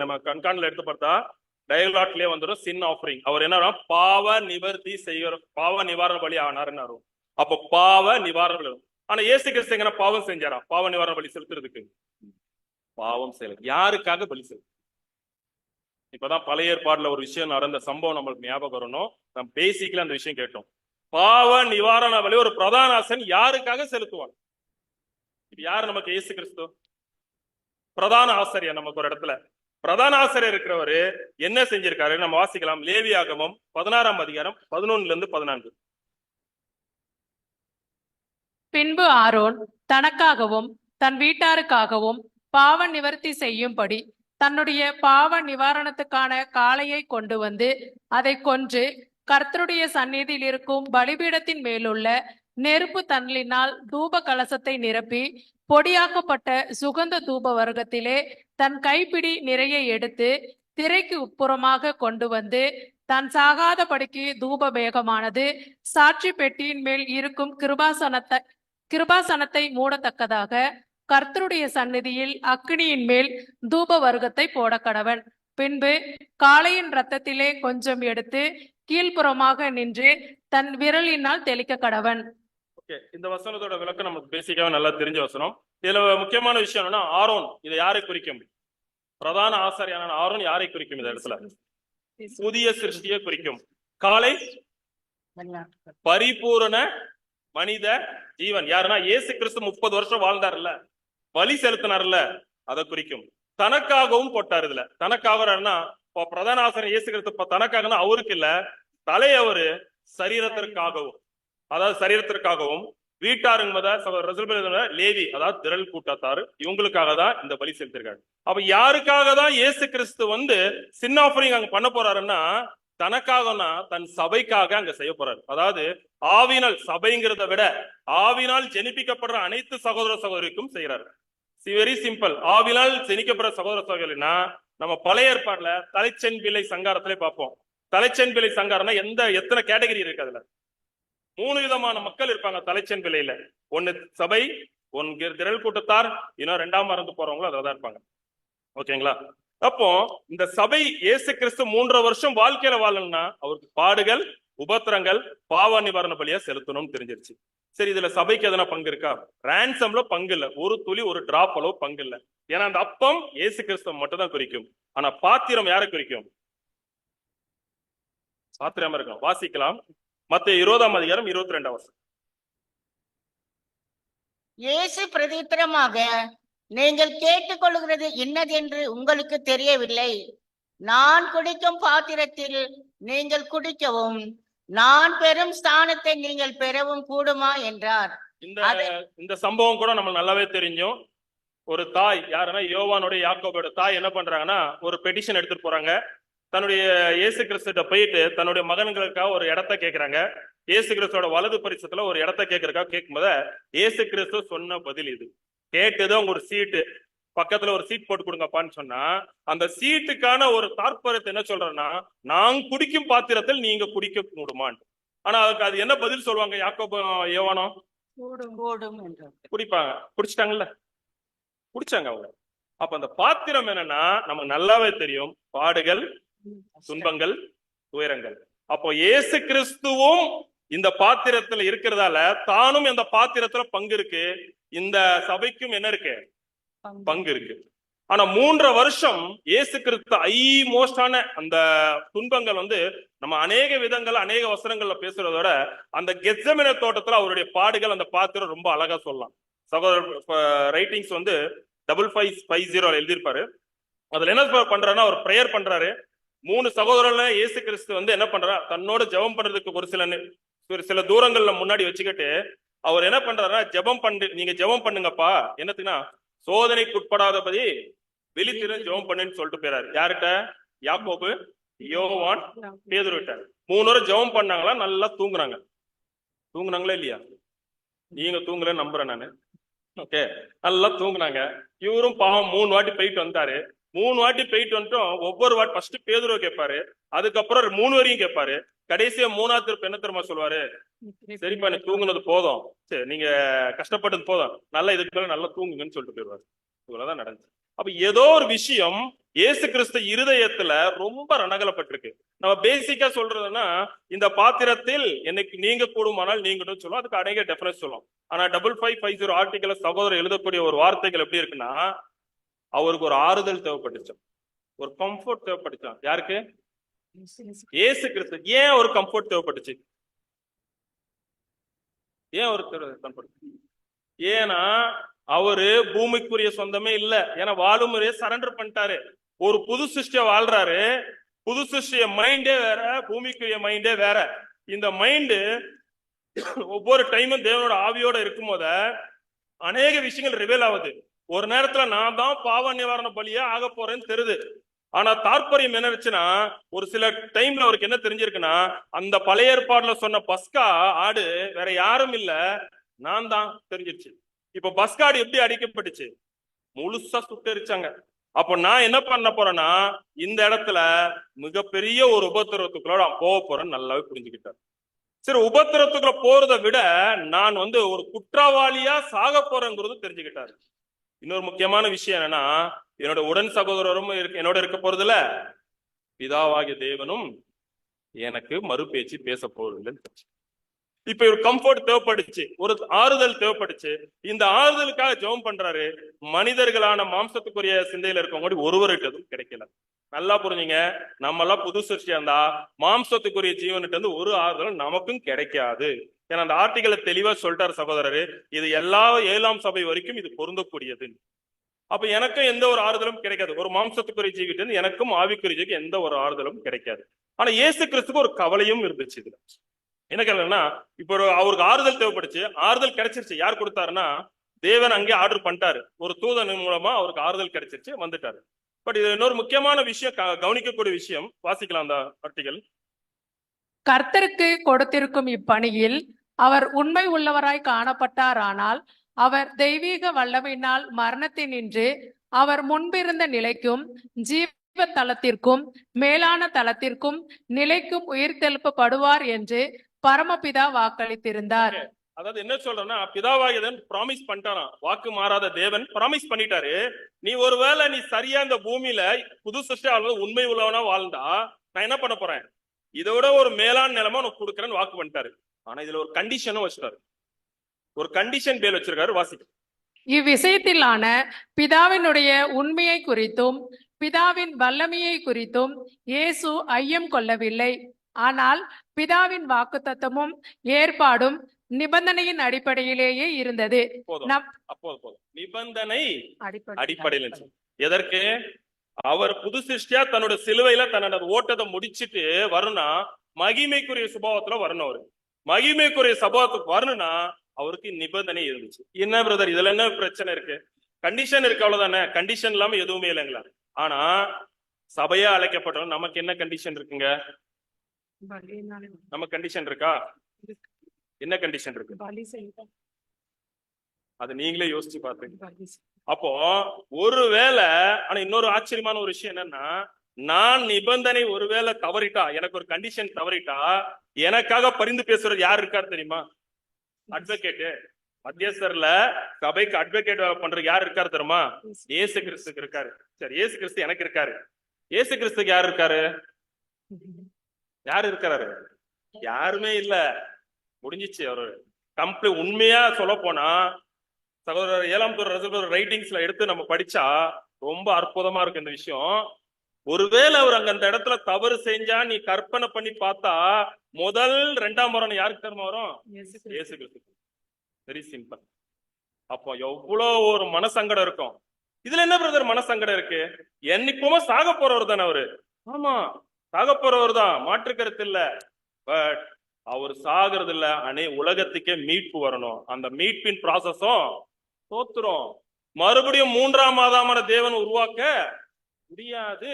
நம்ம கண்காணில எடுத்து பார்த்தா டயலாட்லயே வந்துடும் சின் ஆஃபரிங். அவர் என்ன பாவ நிவர்த்தி செய்கிற பாவ நிவாரண பலி ஆனாருன்னு. அப்ப பாவ நிவாரண. ஆனா இயேசு கிறிஸ்து எங்கன்னா பாவம் செஞ்சாரா? பாவ நிவாரண பலி செலுத்துறதுக்கு பாவம் செய்யல. யாருக்காக பலி செலுத்து? இப்பதான் பழைய ஏற்பாடுல ஒரு விஷயம் நடந்த சம்பவம் நம்மளுக்கு ஞாபகம் வரணும். நம்ம பேசிக்கல அந்த விஷயம் கேட்டோம். பாவ நிவாரண பலி ஒரு பிரதான ஆசன் யாருக்காக செலுத்துவாங்க? இது யாரு? நமக்கு இயேசு கிறிஸ்து பிரதான ஆசிரியர். நமக்கு ஒரு இடத்துல பிரதான ஆசிரியர் இருக்கிறவரு என்ன செஞ்சிருக்காரு நம்ம வாசிக்கலாம். லேவியாகமம் 16ஆம் அதிகாரம் 11-14. பின்பு ஆரோன் தனக்காகவும் தன் வீட்டாருக்காகவும் பாவ நிவர்த்தி செய்யும்படி தன்னுடைய பாவ நிவாரணத்துக்கான காளையை கொண்டு அதை கொன்று கர்த்தருடைய சந்நிதியில் இருக்கும் பலிபீடத்தின் மேலுள்ள நெருப்பு தணலினால் தூப கலசத்தை நிரப்பி பொடியாக்கப்பட்ட சுகந்த தூப வர்க்கத்திலே தன் கைப்பிடி நிறைய எடுத்து திரைக்கு உட்புறமாக கொண்டு தான் சாகாதபடிக்கு தூப மேகமானது சாட்சி பெட்டியின் மேல் இருக்கும் கிருபாசனத்தை மூடத்தக்கதாக கர்த்தருடைய சந்நிதியில் அக்கினியின் மேல் தூப வர்க்கத்தை போட கடவன். பின்பு காளையின் இரத்தத்திலே கொஞ்சம் எடுத்து கீழ்ப்புறமாக நின்று தன் விரலினால் தெளிக்க கடவன். ஓகே, இந்த வசனத்தோட விளக்கம் நமக்கு பேசிக்காவே நல்லா தெரிஞ்ச வசனம். இதுல முக்கியமான விஷயம் என்னன்னா, ஆரோன் இதை யாரை குறிக்கும்? பிரதான ஆசாரியான ஆரோன் யாரை குறிக்கும்? இந்த இடத்துல புதிய சிருஷ்டியை குறிக்கும். காளை பரிபூரண மனித ஜீவன். யாருன்னா இயேசு கிறிஸ்து 30 வருஷம் வாழ்ந்தார்ல, பலி செலுத்தினார்ல, அதை குறிக்கும். தனக்காகவும் போட்டார். இதுல தனக்காக பிரதான ஆசாரியர் இயேசு கிறிஸ்து தனக்காக அவருக்கு இல்ல, தலையவரு சரீரத்திற்காகவும், அதாவது சரீரத்திற்காகவும் வீட்டாருங்க லேவி, அதாவது திரள் கூட்டத்தாரு, இவங்களுக்காக தான் இந்த பலி செலுத்திருக்காரு. அப்ப யாருக்காக தான் இயேசு கிறிஸ்து சின் ஆஃபரிங் அங்க பண்ண போறாருன்னா, தனக்காகனா தன் சபைக்காக அங்க செய்ய போறாரு. அதாவது ஆவினால், சபைங்கிறத விட ஆவினால் ஜெனிப்பிக்கப்படுற அனைத்து சகோதர சகோதரிக்கும் செய்யறாரு. Very simple. ஆவினால் ஜெனிக்கப்படுற சகோதர சகோதரினா நம்ம பழைய ஏற்பாடுல தலைச்சென் பிள்ளை சங்காரத்திலே பார்ப்போம். தலைச்சென் பிள்ளை சங்காரம்னா எத்தனை கேட்டகரி இருக்கு? அதுல 3 விதமான மக்கள் இருப்பாங்க தலைச்சென் பிள்ளையில. ஒன்னு சபை, ஒன்னு திரள் கூட்டத்தார், இன்னும் 2ஆம் மறந்து போறவங்களும் அதுலதான் இருப்பாங்க. ஓகேங்களா? அப்போ இந்த சபை இயேசு கிறிஸ்து 3.5 வருஷம் வாழ்க்கையில வாழணும்னா அவருக்கு பாடுகள், உபத்திரங்கள், பாவ நிவாரண பலியா செலுத்தணும்னு தெரிஞ்சிருச்சு. சரி, இதுல சபைக்கு எதனா பங்கு இருக்கா? ரான்சம்ல பங்கு இல்ல, ஒரு துளி, ஒரு டிராப் அளவு பங்கு இல்ல. ஏன்னா அந்த அப்பம் இயேசு கிறிஸ்துவ மட்டும் தான் குறிக்கும். ஆனா பாத்திரம் யாரை குறிக்கும்? பாத்திரமா இருக்கும். வாசிக்கலாம், மத்தேயு 20ஆம் அதிகாரம் 22ஆம் வசனம். இயேசு பிரதித்திரமாக, நீங்கள் கேட்டுக்கொள்கிறது இன்னதென்று உங்களுக்கு தெரியவில்லை. நான் குடிக்கும் பாத்திரத்தில் நீங்கள் குடிக்கவும், நான் பெறும் ஸ்தானத்தை நீங்கள் பெறவும் கூடுமா என்றார். இந்த சம்பவம் கூட நம்ம நல்லாவே தெரியும். ஒரு தாய், யாருன்னா யோவானுடைய யாக்கோபோட தாய் என்ன பண்றாங்கன்னா, ஒரு பெட்டிஷன் எடுத்துட்டு போறாங்க. தன்னுடைய இயேசு கிறிஸ்துட்ட போயிட்டு தன்னுடைய மகன்களுக்காக ஒரு இடத்த கேட்கிறாங்க. இயேசு கிறிஸ்துவோட வலது பரிசத்துல ஒரு இடத்த கேட்கறதுக்காக கேட்கும்போது இயேசு கிறிஸ்து சொன்ன பதில் இது. கேட்டது அவங்க ஒரு சீட்டு, பக்கத்துல ஒரு சீட் போட்டு கொடுங்கப்பான்னு சொன்னா, அந்த சீட்டுக்கான ஒரு தாற்பயத்தை என்ன சொல்றேன்னா, நான் குடிக்கும் பாத்திரத்தில் நீங்க குடிக்க கூடுமான். ஆனா அதுக்கு அது என்ன பதில் சொல்லுவாங்க? யாக்கோபு யோவானோ குடிப்பாங்க. குடிச்சிட்டாங்கல்ல, குடிச்சாங்க அவங்க. அப்ப அந்த பாத்திரம் என்னன்னா நமக்கு நல்லாவே தெரியும், பாடுகள், துன்பங்கள், துயரங்கள். அப்போ இயேசு கிறிஸ்துவும் இந்த பாத்திரத்துல இருக்கிறதால தானும் இந்த பாத்திரத்துல பங்கு இருக்கு. இந்த சபைக்கும் என்ன இருக்கு? பங்கு இருக்கு. ஆனா 3.5 வருஷம் இயேசு கிறிஸ்து மோஸ்டான அந்த துன்பங்கள் நம்ம அநேக விதங்கள், அநேக வசனங்கள்ல பேசுறதோட அந்த கெத்செமனே தோட்டத்துல அவருடைய பாடுகள், அந்த பாத்திரம் ரொம்ப அழகா சொல்லலாம். சகோதரர் ரைட்டிங்ஸ் 5550 எழுதியிருப்பாரு. அதுல என்ன பண்றாருன்னா, அவர் பிரேயர் பண்றாரு. 3 சகோதரர்கள் இயேசு கிறிஸ்து என்ன பண்றா, தன்னோட ஜெபம் பண்றதுக்கு ஒரு சில தூரங்கள்ல முன்னாடி வச்சுக்கிட்டு அவர் என்ன பண்றாருன்னா, நீங்க ஜெபம் பண்ணுங்கப்பா, என்னத்துக்குன்னா சோதனைக்கு உட்படாதபடி வெளித்திரு ஜெபம் பண்ணுன்னு சொல்லிட்டு போயிறாரு. யார்கிட்ட? யாக்கோபு, யோவான், பேதுரு கிட்ட. 3 பேரும் ஜெபம் பண்ணாங்களா? நல்லா தூங்குறாங்க. தூங்குனாங்களா இல்லையா? நீங்க தூங்கலன்னு நம்புறேன் நானு. ஓகே, நல்லா தூங்குனாங்க. இவரும் பாவம் 3 வாட்டி போயிட்டு வந்தாரு. 3 வாட்டி போயிட்டு வந்துட்டோம். ஒவ்வொரு வாட்டி ஃபர்ஸ்ட் பேதுருவை கேட்பாரு, அதுக்கப்புறம் 3 வரையும் கேட்பாரு. கடைசியா 3ஆவது திருப்ப என்ன தெரியுமா சொல்லுவாரு? சரிப்பா, நீ தூங்குனது போதும், சரி நீங்க கஷ்டப்பட்டது போதும், நல்லா இதுக்கு மேல நல்லா தூங்குங்கன்னு சொல்லிட்டு போயிடுவாரு. இவ்வளவுதான் நடந்துச்சு. அப்ப ஏதோ ஒரு விஷயம் இயேசு கிறிஸ்து இருதயத்துல ரொம்ப ரணகலப்பட்டிருக்கு. நம்ம பேசிக்கா சொல்றதுன்னா, இந்த பாத்திரத்தில் என்னைக்கு நீங்க கூடுமானால் நீங்கட்டும் சொல்லுவோம். அதுக்கு அநேக டெஃபரன்ஸ் சொல்லும். ஆனா 5550 ஆர்டிகல் சகோதரர் எழுதக்கூடிய ஒரு வார்த்தைகள் எப்படி இருக்குன்னா, அவருக்கு ஒரு ஆறுதல் தேவைப்பட்டுச்சு, ஒரு கம்ஃபர்ட் தேவைப்பட்டுச்சான். யாருக்கு? இயேசு கிறிஸ்து. ஏன் ஒரு கம்ஃபர்ட் தேவைப்பட்டுச்சு? ஏன் ஒரு கம்ஃபர்ட்? ஏன்னா அவரு பூமிக்குரிய சொந்தமே இல்ல. ஏன்னா வாழும் முறையை சரண்டர் பண்ணிட்டாரு. ஒரு புது சிருஷ்டிய வாழ்றாரு. புது சிருஷ்டிய மைண்டே வேற, பூமிக்குரிய மைண்டே வேற. இந்த மைண்டு ஒவ்வொரு டைமும் தேவனோட ஆவியோட இருக்கும் போத அநேக விஷயங்கள் ரிவேல் ஆகுது. ஒரு நேரத்துல நான் தான் பாவ நிவாரண பலியா ஆக போறேன்னு தெரியுது. ஆனா தாற்பயம் என்ன இருந்துச்சுன்னா, ஒரு சில டைம்ல அவருக்கு என்ன தெரிஞ்சிருக்குன்னா, அந்த பழைய ஏற்பாடுல சொன்ன பஸ்கா ஆடு வேற யாரும் இல்ல, நான் தான் தெரிஞ்சிருச்சு. இப்ப பஸ்காடு எப்படி அடிக்கப்பட்டுச்சு? முழுசா சுட்டரிச்சாங்க. அப்ப நான் என்ன பண்ண போறேன்னா, இந்த இடத்துல மிகப்பெரிய ஒரு உபத்திரவத்துக்குள்ள நான் போக போறேன்னு நல்லாவே புரிஞ்சுக்கிட்டார். சரி, உபத்திரத்துக்குள்ள போறதை விட நான் ஒரு குற்றவாளியா சாக போறேங்கிறது தெரிஞ்சுக்கிட்டாரு. இன்னொரு முக்கியமான விஷயம் என்னன்னா, என்னோட உடன் சகோதரரும் என்னோட இருக்க போறதுல பிதாவாகிய தேவனும் எனக்கு மறுபேச்சு பேச போறதில்லை. இப்ப ஒரு கம்ஃபர்ட் தேவைப்படுச்சு, ஒரு ஆறுதல் தேவைப்படுச்சு. இந்த ஆறுதலுக்காக ஜெபம் பண்றாரு. மனிதர்களான மாம்சத்துக்குரிய சிந்தையில இருக்கவங்க ஒருவருக்கும் கிடைக்கல. நல்லா புரிஞ்சுங்க, நம்ம எல்லாம் புது சிருஷ்டியா இருந்தா மாம்சத்துக்குரிய ஜீவன்கிட்ட இருந்து ஒரு ஆறுதலும் நமக்கும் கிடைக்காது. ஏன்னா அந்த ஆர்டிகளை தெளிவா சொல்லிட்டாரு சகோதரரு, இது எல்லா 7ஆம் சபை வரைக்கும் இது பொருந்தக்கூடியது. அப்ப எனக்கும் எந்த ஒரு ஆறுதலும் கிடைக்காது. ஒரு மாம்சத்துக்குரிய ஜீவிட்டு இருந்து எனக்கும் ஆவிக்குரிய ஜீவிக்கு எந்த ஒரு ஆறுதலும் கிடைக்காது. ஆனா இயேசு கிறிஸ்துக்கு ஒரு கவலையும் இருந்துச்சு இதுல. என்ன கேள்வின்னா, இப்போ அவருக்கு ஆறுதல் தேவைப்படுச்சு, ஆறுதல் கிடைச்சிருச்சு. யார் கொடுத்தாருன்னா தேவன் அங்கே ஆர்டர் பண்ணிட்டாரு. ஒரு தூதன் மூலமா அவருக்கு ஆறுதல் கிடைச்சிருச்சு, வந்துட்டாரு. பட் இது இன்னொரு முக்கியமான விஷயம், கவனிக்கக்கூடிய விஷயம். வாசிக்கலாம் அந்த ஆர்டிகல். கர்த்தருக்கு கொடுத்திருக்கும் இப்பணியில் அவர் உண்மை உள்ளவராய் காணப்பட்டாரானால் அவர் தெய்வீக வல்லமையினால் மரணத்தினின்று அவர் முன்பிருந்த நிலைக்கும் ஜீவ தலத்திற்கும் மேலான தலத்திற்கும் நிலைக்கும் உயிர்த்தெழுப்பப்படுவார் என்று பரமபிதா வாக்களித்திருந்தார். அதாவது என்ன சொல்றேன்னா, பிதாவாகியதன் ப்ராமிஸ் பண்ணிட்டாராம். வாக்கு மாறாத தேவன் ப்ராமிஸ் பண்ணிட்டாரு. நீ ஒருவேளை நீ சரியா இந்த பூமியில புது சிருஷ்டியா உண்மை உள்ளவனா வாழ்ந்தா நான் என்ன பண்ண போறேன், இதோட ஒரு மேலான நிலைமை உனக்கு கொடுக்குறேன்னு வாக்கு பண்ணிட்டாரு. ஆனா இதுல ஒரு கண்டிஷனும் வச்சிருக்காரு. ஒரு கண்டிஷன் பேர் வச்சிருக்காரு. வாசிக்க. இவ்விஷயத்திலான பிதாவினுடைய உண்மையை குறித்தும் பிதாவின் வல்லமையை குறித்தும் இயேசு ஐயம் கொள்ளவில்லை. ஆனால் பிதாவின் வாக்குத்தத்தமும் ஏற்பாடும் நிபந்தனையின் அடிப்படையிலேயே இருந்தது. போதும். நிபந்தனை அடிப்படையில் எதற்கு? அவர் புது சிருஷ்டியா தன்னோட சிலுவையில தன்னோட ஓட்டத்தை முடிச்சிட்டு வரணும்னா மகிமைக்குரிய சுபாவத்துல வரணும். அவரு மகிமைக்குரிய சுபாவத்துக்கு வரணும்னா அவருக்கு நிபந்தனை இருந்துச்சு. என்ன பிரதர் இதுல என்ன பிரச்சனை இருக்கு? கண்டிஷன் இருக்கு, அவ்வளவுதானே. கண்டிஷன் இல்லாம எதுவுமே இல்லைங்களா? ஆனா சபையா அழைக்கப்பட்டோம், நமக்கு என்ன கண்டிஷன் இருக்குங்க? நம்ம கண்டிஷன் இருக்கா? என்ன கண்டிஷன் இருக்கு? அது நீங்களே யோசிச்சு பாத்துங்க. அப்போ ஒருவேளை, ஆனா இன்னொரு ஆச்சரியமான ஒரு விஷயம் என்னன்னா, நான் நிபந்தனை ஒருவேளை தவறிட்டா, எனக்கு ஒரு கண்டிஷன் தவறிட்டா, எனக்காக பரிந்து பேசுறது யார் இருக்காரு தெரியுமா? அட்வொகேட். மத்தியஸ்தர்ல சபைக்கு அட்வொகேட் பண்றது யார் இருக்காரு தெரியுமா? இயேசு கிறிஸ்துக்கு இருக்காரு. சரி, இயேசு கிறிஸ்து எனக்கு இருக்காரு. இயேசு கிறிஸ்துக்கு யார் இருக்காரு? யாரு இருக்காரு? யாருமே இல்ல, முடிஞ்சிச்சு. அவரு கம்ப்ளீட். உண்மையா சொல்ல போனா சகோதரர் 7ஆம் தூதர் ரைட்டிங்ஸ்ல எடுத்து நம்ம படிச்சா ரொம்ப அற்புதமா இருக்கு இந்த விஷயம். ஒருவேளை அவர் அங்க அந்த இடத்துல தவறு செஞ்சா நீ கற்பனை பண்ணி பார்த்தா முதல் 2ஆம் வரம் யாருக்கு தெரியுமா வரும்? இயேசு கிறிஸ்து. Very simple. அப்போ எவ்வளவு ஒரு மனசங்கடம் இருக்கும். இதுல என்ன பிரதர் மனசங்கடம் இருக்கு? என்னைக்குமே சாக போறவர் தானே அவரு. ஆமா, சாக போறவர் தான், மாற்று கருத்து இல்ல. பட் அவர் சாகிறது இல்ல, உலகத்துக்கே மீட்பு வரணும். அந்த மீட்பின் ப்ராசஸும் தோத்துரும். மறுபடியும் 3ஆம் ஆதாமான தேவன் உருவாக்க முடியாது.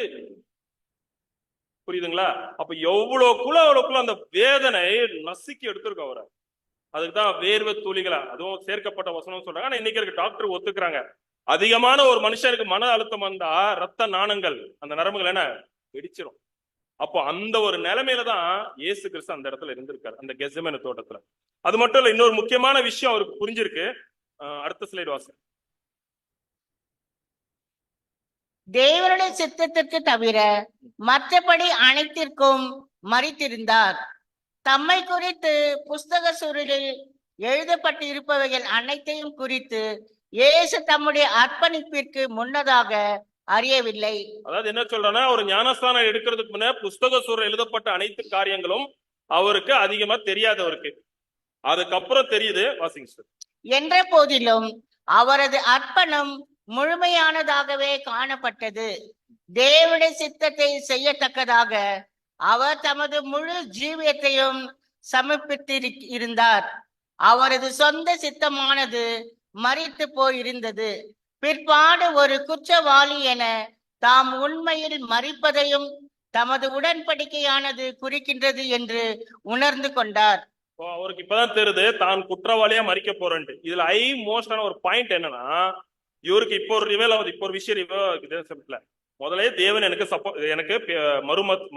புரியுதுங்களா? அப்ப அவ்வளவுக்குள்ள அந்த வேதனை நசுக்கி எடுத்திருக்க அவரை. அதுக்குதான் வேர்வை துளிகளா அதுவும் சேர்க்கப்பட்ட வசனம் சொல்றாங்க. ஆனா இன்னைக்கு இருக்க டாக்டர் ஒத்துக்கிறாங்க, அதிகமான ஒரு மனுஷனுக்கு மன அழுத்தம் வந்தா ரத்த நாணங்கள், அந்த நரம்புகள் என்ன வெடிச்சிரும். அப்போ அந்த ஒரு நிலைமையில தான் இயேசு கிறிஸ்து அந்த இடத்துல இருந்திருக்காரு, அந்த கெத்செமனே தோட்டத்துல. அது மட்டும் இல்ல, இன்னொரு முக்கியமான விஷயம் அவருக்கு புரிஞ்சிருக்கு. அடுத்த ஸ்லைடு வாசி. தேவனுடைய சித்தத்திற்கு தவிர மற்றபடி அனைத்திற்கும் மறித்திருந்தார். தம்மை குறித்து புஸ்தக சுருளில் எழுதப்பட்டு இருப்பவைகள் அனைத்தையும் குறித்து இயேசு தம்முடைய அர்ப்பணிப்பிற்கு முன்னதாக அறியவில்லை. அதாவது என்ன சொல்றேன்னா, ஒரு ஞானஸ்தானம் எடுக்கிறதுக்கு முன்ன புஸ்தக சூழல் எழுதப்பட்ட அனைத்து காரியங்களும் அவருக்கு அதிகமா தெரியாது. அவருக்கு அதுக்கப்புறம் தெரியுது. வாசிங்க. என்ற போதிலும் அவரது அர்ப்பணம் முழுமையானதாகவே காணப்பட்டது. தேவனுடைய சித்தத்தை செய்யத்தக்கதாக அவர் தமது முழு ஜீவியத்தையும் சமர்ப்பித்திருந்தார். அவரது சொந்த சித்தமானது மரித்து போயிருந்தது. பிற்பாடு ஒரு குற்றவாளி என தாம் உண்மையில் மரிப்பதையும் தமது உடன்படிக்கையானது குறிக்கின்றது என்று உணர்ந்து கொண்டார். அவருக்கு இப்பதான் தெரியுது தான் குற்றவாளியா மறிக்க போறேன்ட்டு. இதுல மோஸ்டான ஒரு பாயிண்ட் என்னன்னா, இவருக்கு இப்போ ஒரு ரிவேல் ஆகுது. இப்போ ஒரு விஷயம் ரிவேல் முதலே தேவன் எனக்கு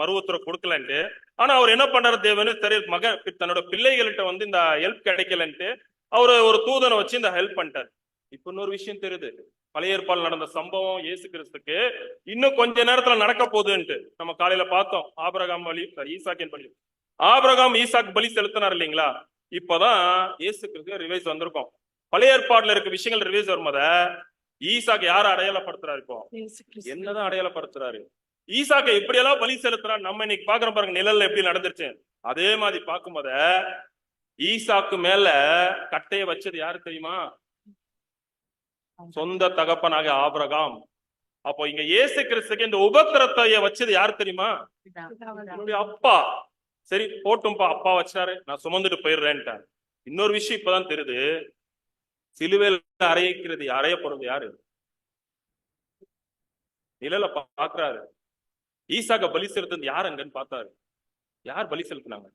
மறு உத்தரவு கொடுக்கலன்ட்டு. ஆனா அவர் என்ன பண்றாரு, தேவனு தெரியும் தன்னோட பிள்ளைகள்கிட்ட வந்து இந்த ஹெல்ப் கிடைக்கலன்ட்டு அவரு ஒரு தூதனை வச்சு இந்த ஹெல்ப் பண்ணிட்டாரு. இப்ப இன்னொரு விஷயம் தெரியுது, பழைய ஏற்பாடுல நடந்த சம்பவம் இயேசு கிறிஸ்துக்கு இன்னும் கொஞ்ச நேரத்துல நடக்க போகுதுன்ட்டு நம்ம காலையில பார்த்தோம். ஆபிரகாம் பலி, ஈசாக்கின் பலி, ஆபிரகாம் ஈசாக் பலி செலுத்தினார் இல்லைங்களா? இப்பதான் இயேசு கிறிஸ்து ரிவைஸ் வந்திருக்கோம். பழைய ஏற்பாடுல இருக்க விஷயங்கள் ரிவைஸ் வரும்போத ஈசாக்கு யார அடையாளப்படுத்துறாரு? இப்போ என்னதான் அடையாளப்படுத்துறாரு? ஈசாக்கை எப்படியெல்லாம் பலி செலுத்துறாரு நம்ம இன்னைக்கு பாக்குறோம் பாருங்க. நிழல்ல எப்படி நடந்துருச்சு அதே மாதிரி பார்க்கும்போத ஈசாக்கு மேல கட்டைய வச்சது யாரு தெரியுமா? சொந்த தகப்பனாக ஆபிரகாம். அப்போ இங்க இயேசு கிறிஸ்துக்கு இந்த உபத்திரத்தைய வச்சது யாரு தெரியுமா? என்னுடைய அப்பா. சரி போட்டும்பா, அப்பா வச்சாரு, நான் சுமந்துட்டு போயிடுறேன்ட்டேன். இன்னொரு விஷயம் இப்பதான் தெரியுது, சிலுவையில் அறையப்படுறது யாரு? நிழல பாக்குறாரு. ஈசாக்க பலி செலுத்துறது யார் அங்கன்னு பார்த்தாரு. யார் பலி செலுத்தினாங்க?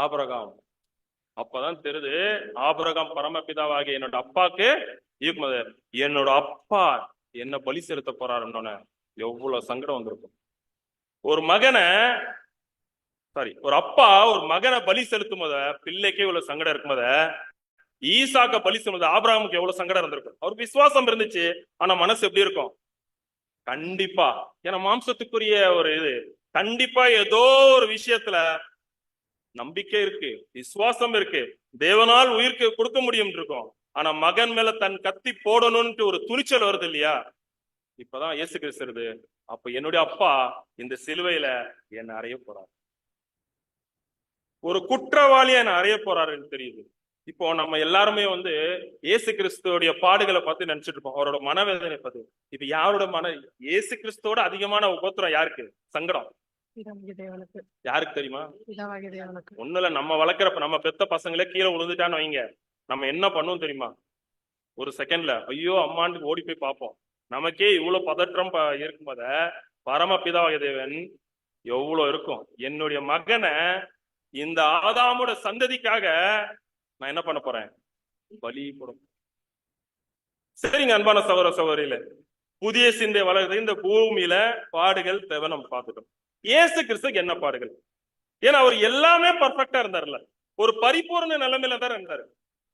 ஆபிரகாம். அப்பதான் தெரியுது ஆபிரகாம் பரமபிதாவாகிய என்னோட அப்பாக்கு என்னோட அப்பா என்ன பலி செலுத்த போறாருன்னு எவ்வளவு சங்கடம் வந்திருக்கும். ஒரு அப்பா ஒரு மகனை பலி செலுத்தும் போத பிள்ளைக்கே இவ்வளவு சங்கடம் இருக்கும் போத ஈசாக்க பலி செலுத்தும் ஆபிரகாமுக்கு எவ்வளவு சங்கடம் இருந்திருக்கும். அவருக்கு விசுவாசம் இருந்துச்சு, ஆனா மனசு எப்படி இருக்கும்? கண்டிப்பா, ஏன்னா மாம்சத்துக்குரிய ஒரு இது, கண்டிப்பா ஏதோ ஒரு விஷயத்துல நம்பிக்கை இருக்கு, விசுவாசம் இருக்கு, தேவனால் உயிருக்கு கொடுக்க முடியும் இருக்கும். ஆனா மகன் மேல தன் கத்தி போடணும்னு ஒரு துணிச்சல் வருது இல்லையா? இப்பதான் இயேசு கிறிஸ்து, அப்ப என்னுடைய அப்பா இந்த சிலுவையில என்ன அறைய போறாரு, ஒரு குற்றவாளியா என்ன அறைய போறாருன்னு தெரியுது. இப்போ நம்ம எல்லாருமே இயேசு கிறிஸ்துவோடைய பாடுகளை பார்த்து நினைச்சிட்டு இருப்போம், அவரோட மனவேதனை பார்த்து. இப்ப யாரோட இயேசு கிறிஸ்துவோட அதிகமான உபத்திரம் யாருக்கு? சங்கடம் யாருக்கு தெரியுமா? ஒண்ணுல நம்ம வளர்க்கிறப்ப நம்ம பெத்த பசங்களே கீழே விழுந்துட்டான்னு வைங்க, நம்ம என்ன பண்ணுவோம் தெரியுமா? ஒரு செகண்ட்ல ஐயோ அம்மான்னு ஓடி போய் பார்ப்போம். நமக்கே இவ்வளவு பதற்றம் இருக்கும்போத பரமபிதாவாகிய தேவன் எவ்வளவு இருக்கும். என்னுடைய மகனை இந்த ஆதாமோட சந்ததிக்காக நான் என்ன பண்ண போறேன்? பலி போடும். சரிங்க அன்பான சகோதர சகோதரியில, புதிய சிந்தை வளர்ந்து இந்த பூமியில பாடுகள் தேவை நம்ம பார்த்துட்டோம். இயேசு கிறிஸ்துக்கு என்ன பாடுகள்? ஏன்னா அவர் எல்லாமே பர்ஃபெக்டா இருந்தார்ல, ஒரு பரிபூர்ண நிலைமையில தான் இருந்தாரு.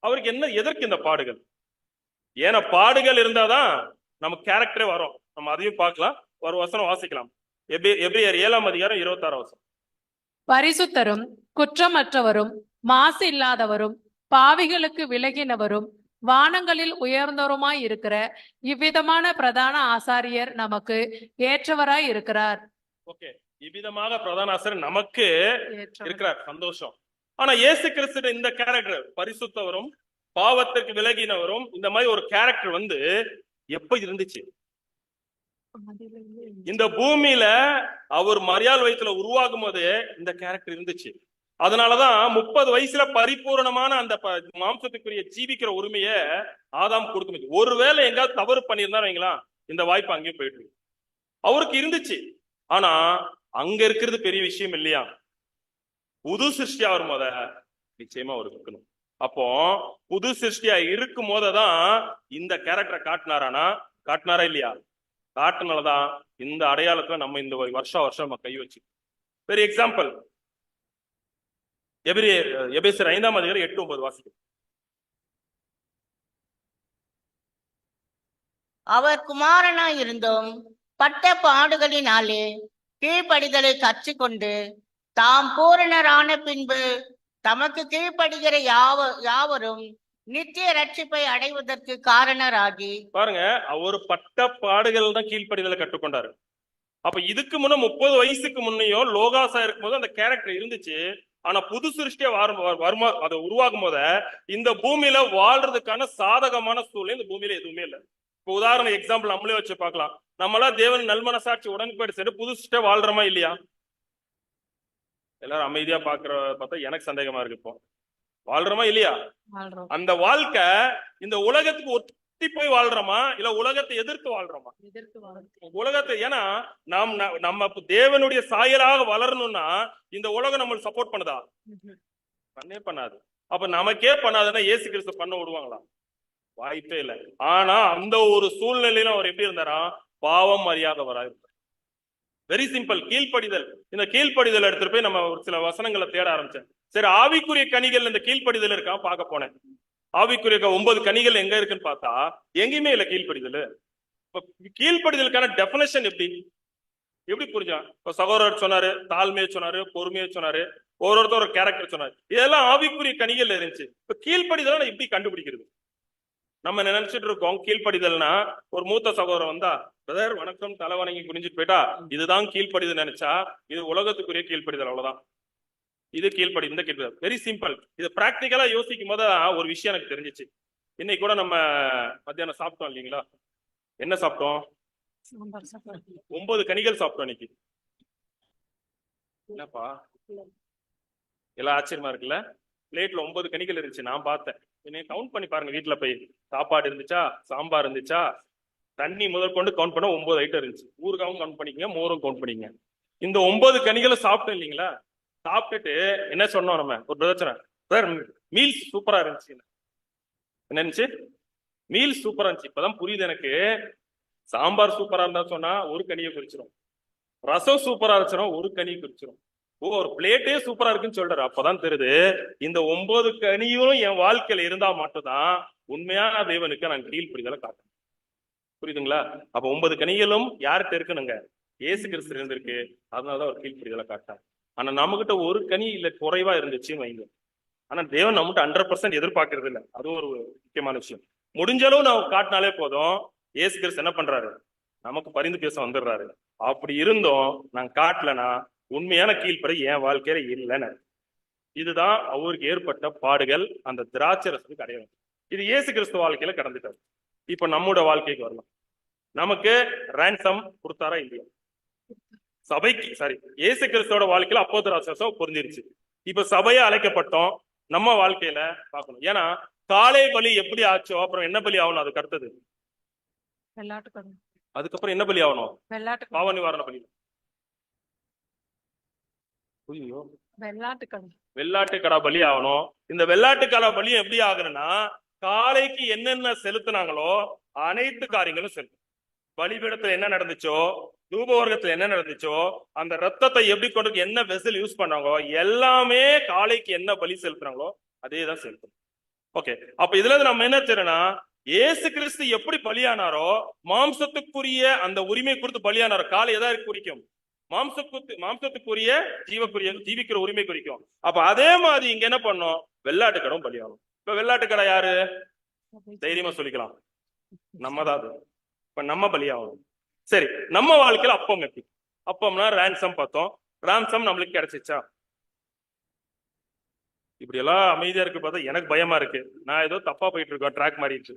அவருக்கு என்ன, எதற்கு இந்த பாடுகள்? ஏன்னா பாடுகள் இருந்தாதான் நம்ம கேரக்டரே வரும். நம்ம அதையும் பார்க்கலாம். ஒரு வசனம் வாசிக்கலாம். எபிரேயர் 7:26. பரிசுத்தரும் குற்றமற்றவரும் மாசு இல்லாதவரும் பாவிகளுக்கு விலகினவரும் வானங்களில் உயர்ந்தவருமாய் இருக்கிற இவ்விதமான பிரதான ஆசாரியர் நமக்கு ஏற்றவராய் இருக்கிறார். ஓகே, இவ்விதமாக பிரதான ஆசாரியர் நமக்கு இருக்கிறார், சந்தோஷம். ஆனா இயேசு கிறிஸ்து இந்த கேரக்டர், பரிசுத்தவரும் பாவத்திற்கு விலகினவரும், இந்த மாதிரி ஒரு கேரக்டர் எப்ப இருந்துச்சு? இந்த பூமியில அவர் மரியாள் வயசுல உருவாகும் போது இந்த கேரக்டர் இருந்துச்சு. அதனாலதான் 30 வயசுல பரிபூர்ணமான அந்த மாம்சத்துக்குரிய ஜீவிக்கிற உரிமைய ஆதாம் கொடுக்க முடியும். ஒருவேளை எங்காவது தவறு பண்ணியிருந்தா வைங்களா, இந்த வாய்ப்பு அங்கேயும் போயிட்டு அவருக்கு இருந்துச்சு. ஆனா அங்க இருக்கிறது பெரிய விஷயம் இல்லையா? புது சிருஷ்டியா வரும் போத நிச்சயமா அவருக்கு இருக்கணும். அப்போ புது சிருஷ்டியா இருக்கும் போததான் இந்த கேரக்டரை காட்டினாரா இல்லையா? காட்டுனாலதான் இந்த அடையாளத்துல நம்ம இந்த வருஷம் நம்ம கை வச்சு. வெரி எக்ஸாம்பிள், எபேசியர் 5:8-9 வாசிக்கும். அவர் குமாரனாய் இருந்தும் பட்ட பாடுகளினாலே கீழ்ப்படிதலை கற்றுக்கொண்டு தாம் பூரணரான பின்பு தமக்கு கீழ்ப்படுகிற யாவரும் நித்திய ரட்சிப்பை அடைவதற்கு காரணராகி. பாருங்க, அவர் பட்ட பாடுகள் தான் கீழ்ப்படிதலை கற்றுக்கொண்டாரு. அப்ப இதுக்கு முன்ன 30 வயசுக்கு முன்னையோ லோகாசா இருக்கும் போது அந்த கேரக்டர் இருந்துச்சு. ஆனா புது சிருஷ்டியா வருமா அதை உருவாகும் போத இந்த பூமியில வாழ்றதுக்கான சாதகமான சூழ்நிலை இந்த பூமியில எதுவுமே இல்லை. இப்ப உதாரண எக்ஸாம்பிள் நம்மளே வச்சு பார்க்கலாம். நம்மளா தேவன் நல்மனசாட்சி உடன்படி சென்று புது சிருஷ்டியா வாழ்றோமா இல்லையா? எல்லாரும் அமைதியா பார்த்தா எனக்கு சந்தேகமா இருக்கு. இப்போ வாழ்றோமா இல்லையா? அந்த வாழ்க்கை இந்த உலகத்துக்கு ஒத்தி போய் வாழ்றோமா இல்ல உலகத்தை எதிர்த்து வாழ்றோமா? உலகத்தை. ஏன்னா நம்ம தேவனுடைய சாயலாக வளரணும்னா இந்த உலகம் நம்மளுக்கு சப்போர்ட் பண்ணுதா? பண்ணாது. அப்ப நமக்கே பண்ணாதுன்னா இயேசு கிறிஸ்து பண்ண விடுவாங்களா? வாய்ப்பே இல்லை. ஆனா அந்த ஒரு சூழ்நிலையில அவர் எப்படி இருந்தாரா? பாவம் அறியாதவரா இருந்தார். வெரி சிம்பிள், கீழ்ப்படிதல். இந்த கீழ்ப்படிதல் எடுத்துட்டு போய் நம்ம ஒரு சில வசனங்களை தேட ஆரம்பிச்சேன். சரி, ஆவிக்குரிய கனிகள் இந்த கீழ்ப்படிதல் இருக்கா பார்க்க போனேன். ஆவிக்குரிய 9 கனிகள் எங்க இருக்குன்னு பார்த்தா எங்கேயுமே இல்ல கீழ்ப்படிதல். இப்ப கீழ்ப்படிதலுக்கான டெபினேஷன் எப்படி புரிஞ்சா? இப்ப சகோதரர் சொன்னாரு, தாழ்மையை சொன்னாரு, பொறுமையை சொன்னாரு, ஒருத்தர் ஒரு கேரக்டர் சொன்னாரு. இதெல்லாம் ஆவிக்குரிய கனிகள் இருந்துச்சு. இப்ப கீழ்ப்படிதல் நான் எப்படி கண்டுபிடிக்கிறது? நம்ம நினைச்சிட்டு இருக்கோம் கீழ்ப்படிதல்னா ஒரு மூத்த சகோதரர் வந்தா பிரதர் வணக்கம் தலை வணங்கி குனிஞ்சிட்டு போயிட்டா இதுதான் கீழ்ப்படிதல் நினைச்சா இது உலகத்துக்குரிய கீழ்ப்படிதல். அவ்வளவுதான். இது இந்த கீழ்ப்படிதல் வெரி சிம்பிள். இது பிராக்டிக்கலா யோசிக்கும் போது ஒரு விஷயம் எனக்கு தெரிஞ்சிச்சு. இன்னைக்கு கூட நம்ம மத்தியானம் சாப்பிட்டோம் இல்லைங்களா? என்ன சாப்பிட்டோம்? 9 கனிகள் சாப்பிட்டோம் இன்னைக்கு. என்னப்பா எல்லாம் ஆச்சரியமா இருக்குல்ல? பிளேட்ல 9 கனிகள் இருந்துச்சு. நான் பார்த்தேன். என்னைய கவுண்ட் பண்ணி பாருங்க வீட்டுல போய். சாப்பாடு இருந்துச்சா, சாம்பார் இருந்துச்சா, தண்ணி முதற்கொண்டு கவுண்ட் பண்ண 9 ஐட்டம் இருந்துச்சு. ஊறுகாவும் கவுண்ட் பண்ணிக்கங்க, மோரும் கவுண்ட் பண்ணிக்கங்க. இந்த 9 கனிகளை சாப்பிட்டோம் இல்லைங்களா? சாப்பிட்டுட்டு என்ன சொன்னோம் நம்ம? ஒரு பிரச்சனை சார் மீல்ஸ் சூப்பரா இருந்துச்சு. என்ன இருந்துச்சு? மீல்ஸ் சூப்பரா இருந்துச்சு. இப்பதான் புரியுது எனக்கு. சாம்பார் சூப்பரா இருந்தா சொன்னா ஒரு கனியை குறிச்சிடும், ரசம் சூப்பரா இருந்துச்சுன்னா ஒரு கனியை குறிச்சிடும். ஒரு பிளேட்டே சூப்பரா இருக்குன்னு சொல்றாரு. அப்பதான் தெரியுது இந்த 9 கனியும் என் வாழ்க்கையில இருந்தா மட்டும்தான் உண்மையான தேவனுக்கு நான் கீழ்ப்படிதலை காட்டணும். புரியுதுங்களா? அப்ப 9 கனிகளும் யார்கிட்ட இருக்குனுங்க? இயேசு கிறிஸ்து இருந்திருக்கு. அதனாலதான் ஒரு கீழ்ப்படிதலை காட்டார். ஆனா நம்மகிட்ட ஒரு கனி இல்ல குறைவா இருந்துச்சுன்னு வைங்க. ஆனா தேவன் நம்மகிட்ட 100% எதிர்பார்க்கறது இல்லை. அது ஒரு முக்கியமான விஷயம். முடிஞ்ச அளவு நான் காட்டினாலே போதும். இயேசு கிறிஸ்து என்ன பண்றாரு? நமக்கு பரிந்து பேச வந்துடுறாரு. அப்படி இருந்தோம் நான் காட்டலனா உண்மையான கீழ்ப்படை என் வாழ்க்கையில இல்லைன்னு. இதுதான் அவருக்கு ஏற்பட்ட பாடுகள். அந்த திராட்சை ரசத்துக்கு அடையணும். இது இயேசு கிறிஸ்து வாழ்க்கையில கடந்துட்டாரு. இப்ப நம்மோட வாழ்க்கைக்கு வரலாம். நமக்கு ரேன்சம் கொடுத்தாரா இல்லையா? சபைக்கு இயேசு கிறிஸ்துவோட வாழ்க்கையில அப்போ திராட்சரசம் பொருந்திருச்சு. இப்ப சபையை அழைக்கப்பட்டோம். நம்ம வாழ்க்கையில பார்க்கணும். ஏன்னா காலை பலி எப்படி ஆச்சோ அப்புறம் என்ன பலி ஆகணும்? அதுக்கு அடுத்தது அதுக்கப்புறம் என்ன பலி ஆகணும்? பாவ நிவாரண பலி. வெள்ளாட்டுக்கடா பலி ஆகணும். இந்த வெள்ளாட்டுக்கடா பலி எப்படி ஆகணும்னா காலைக்கு என்னென்ன செலுத்தினாங்களோ அனைத்து காரியங்களும் செலுத்தும். பலிபீடத்துல என்ன நடந்துச்சோ, தூபவர்க்கத்துல என்ன நடந்துச்சோ, அந்த ரத்தத்தை எப்படி கொண்டு என்ன வெசல் யூஸ் பண்ணாங்களோ எல்லாமே காலைக்கு என்ன பலி செலுத்துறாங்களோ அதே தான் செலுத்தணும். ஓகே. அப்ப இதுல நம்ம என்ன தெரியும்னா இயேசு கிறிஸ்து எப்படி பலியானாரோ மாம்சத்துக்குரிய அந்த உரிமை கொடுத்து பலியானாரோ. காலை எதாவது குறிக்கும்? மாம்சத்துக்குரிய ஜீவிக்கிற உரிமை குறிக்கும். அப்ப அதே மாதிரி இங்க என்ன பண்ணும்? வெள்ளாட்டுக்கடம் பலியாகும். இப்ப வெள்ளாட்டுக்கடை யாரு? தைரியமா சொல்லிக்கலாம், நம்ம தான். இப்ப நம்ம பலியாகணும். சரி, நம்ம வாழ்க்கையில அப்பம் எப்படி? அப்பம்னா ரேன்சம் பார்த்தோம். ரேன்சம் நம்மளுக்கு கிடைச்சிச்சா? இப்படி எல்லாம் அமைதியா இருக்கு பார்த்தா எனக்கு பயமா இருக்கு. நான் ஏதோ தப்பா போயிட்டு இருக்கோம், ட்ராக் மாறிடுச்சு.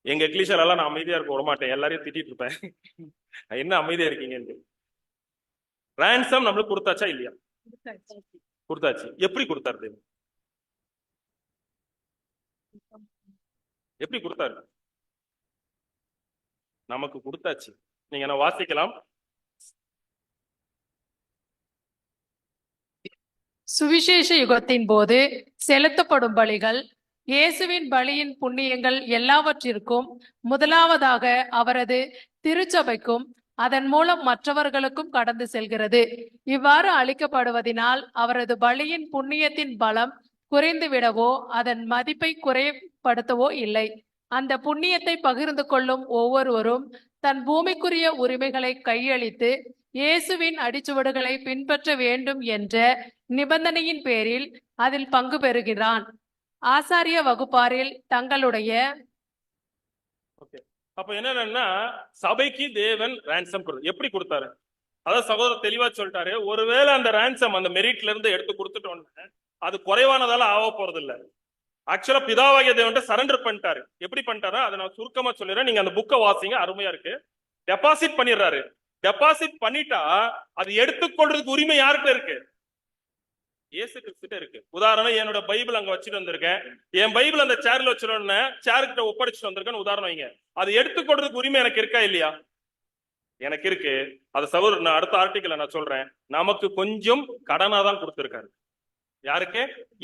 எங்க எக்லிஷர் எல்லாம் நான் அமைதியா இருக்க விட மாட்டேன், எல்லாரையும் திட்டிட்டு இருப்பேன். என்ன அமைதியா இருக்கீங்க? ரேன்சம் நம்மளுக்கு கொடுத்தாச்சா இல்லையா? கொடுத்தாச்சு. எப்படி கொடுத்தாரு? எப்படி கொடுத்தாரு? நமக்கு கொடுத்தாச்சு. நீங்க என்ன வாசிக்கலாம். சுவிசேஷ யுகத்தின் போது செலுத்தப்படும் பலிகள் இயேசுவின் பலியின் புண்ணியங்கள் எல்லாவற்றிற்கும் முதலாவதாக அவரது திருச்சபைக்கும் அதன் மூலம் மற்றவர்களுக்கும் கடந்து செல்கிறது. இவ்வாறு அளிக்கப்படுவதனால் அவரது பலியின் புண்ணியத்தின் பலம் குறைந்துவிடவோ அதன் மதிப்பை குறைப்படுத்தவோ இல்லை. அந்த புண்ணியத்தை பகிர்ந்து கொள்ளும் ஒவ்வொருவரும் தன் பூமிக்குரிய உரிமைகளை கையளித்து இயேசுவின் அடிச்சுவடுகளை பின்பற்ற வேண்டும் என்ற நிபந்தனையின் பேரில் அதில் பங்கு பெறுகிறான். ஆசாரிய வகுப்பாரில் தங்களுடைய அப்ப என்னன்னா சபைக்கு தேவன் ரேன்சம் எப்படி கொடுத்தாரு? அதான் சகோதரர் தெளிவா சொல்லிட்டாரு. ஒருவேளை அந்த ரேன்சம் அந்த மெரிட்ல இருந்து எடுத்து கொடுத்துட்டோன்னு அது குறைவானதால ஆக போறது இல்ல. ஆக்சுவலா பிதாவாகிய தேவன் சரண்டர் பண்ணிட்டாரு. எப்படி பண்ணிட்டாரோ அதை நான் சுருக்கமா சொல்லிடுறேன். நீங்க அந்த புக்கை வாசிங்க, அருமையா இருக்கு. டெபாசிட் பண்ணிடுறாரு. டெபாசிட் பண்ணிட்டா அது எடுத்துக்கொள்றதுக்கு உரிமை யார்கிட்ட இருக்கு? இயேசு கிறிஸ்துட்ட இருக்கு. உதாரணம், என்னோட பைபிள் அங்க வச்சுட்டு வந்திருக்கேன். என் பைபிள் அந்த சேர்ல வச்சிருந்தோன்னு சேர்கிட்ட ஒப்படைச்சிட்டு வந்திருக்கேன்னு உதாரணம் வைங்க. அது எடுத்துக்கொள்றதுக்கு உரிமை எனக்கு இருக்கா இல்லையா? எனக்கு இருக்கு. அது சகோதரர் நான் அடுத்த ஆர்டிக்கல்ல நான் சொல்றேன். நமக்கு கொஞ்சம் கடனா தான் கொடுத்திருக்காரு. யாருக்கு?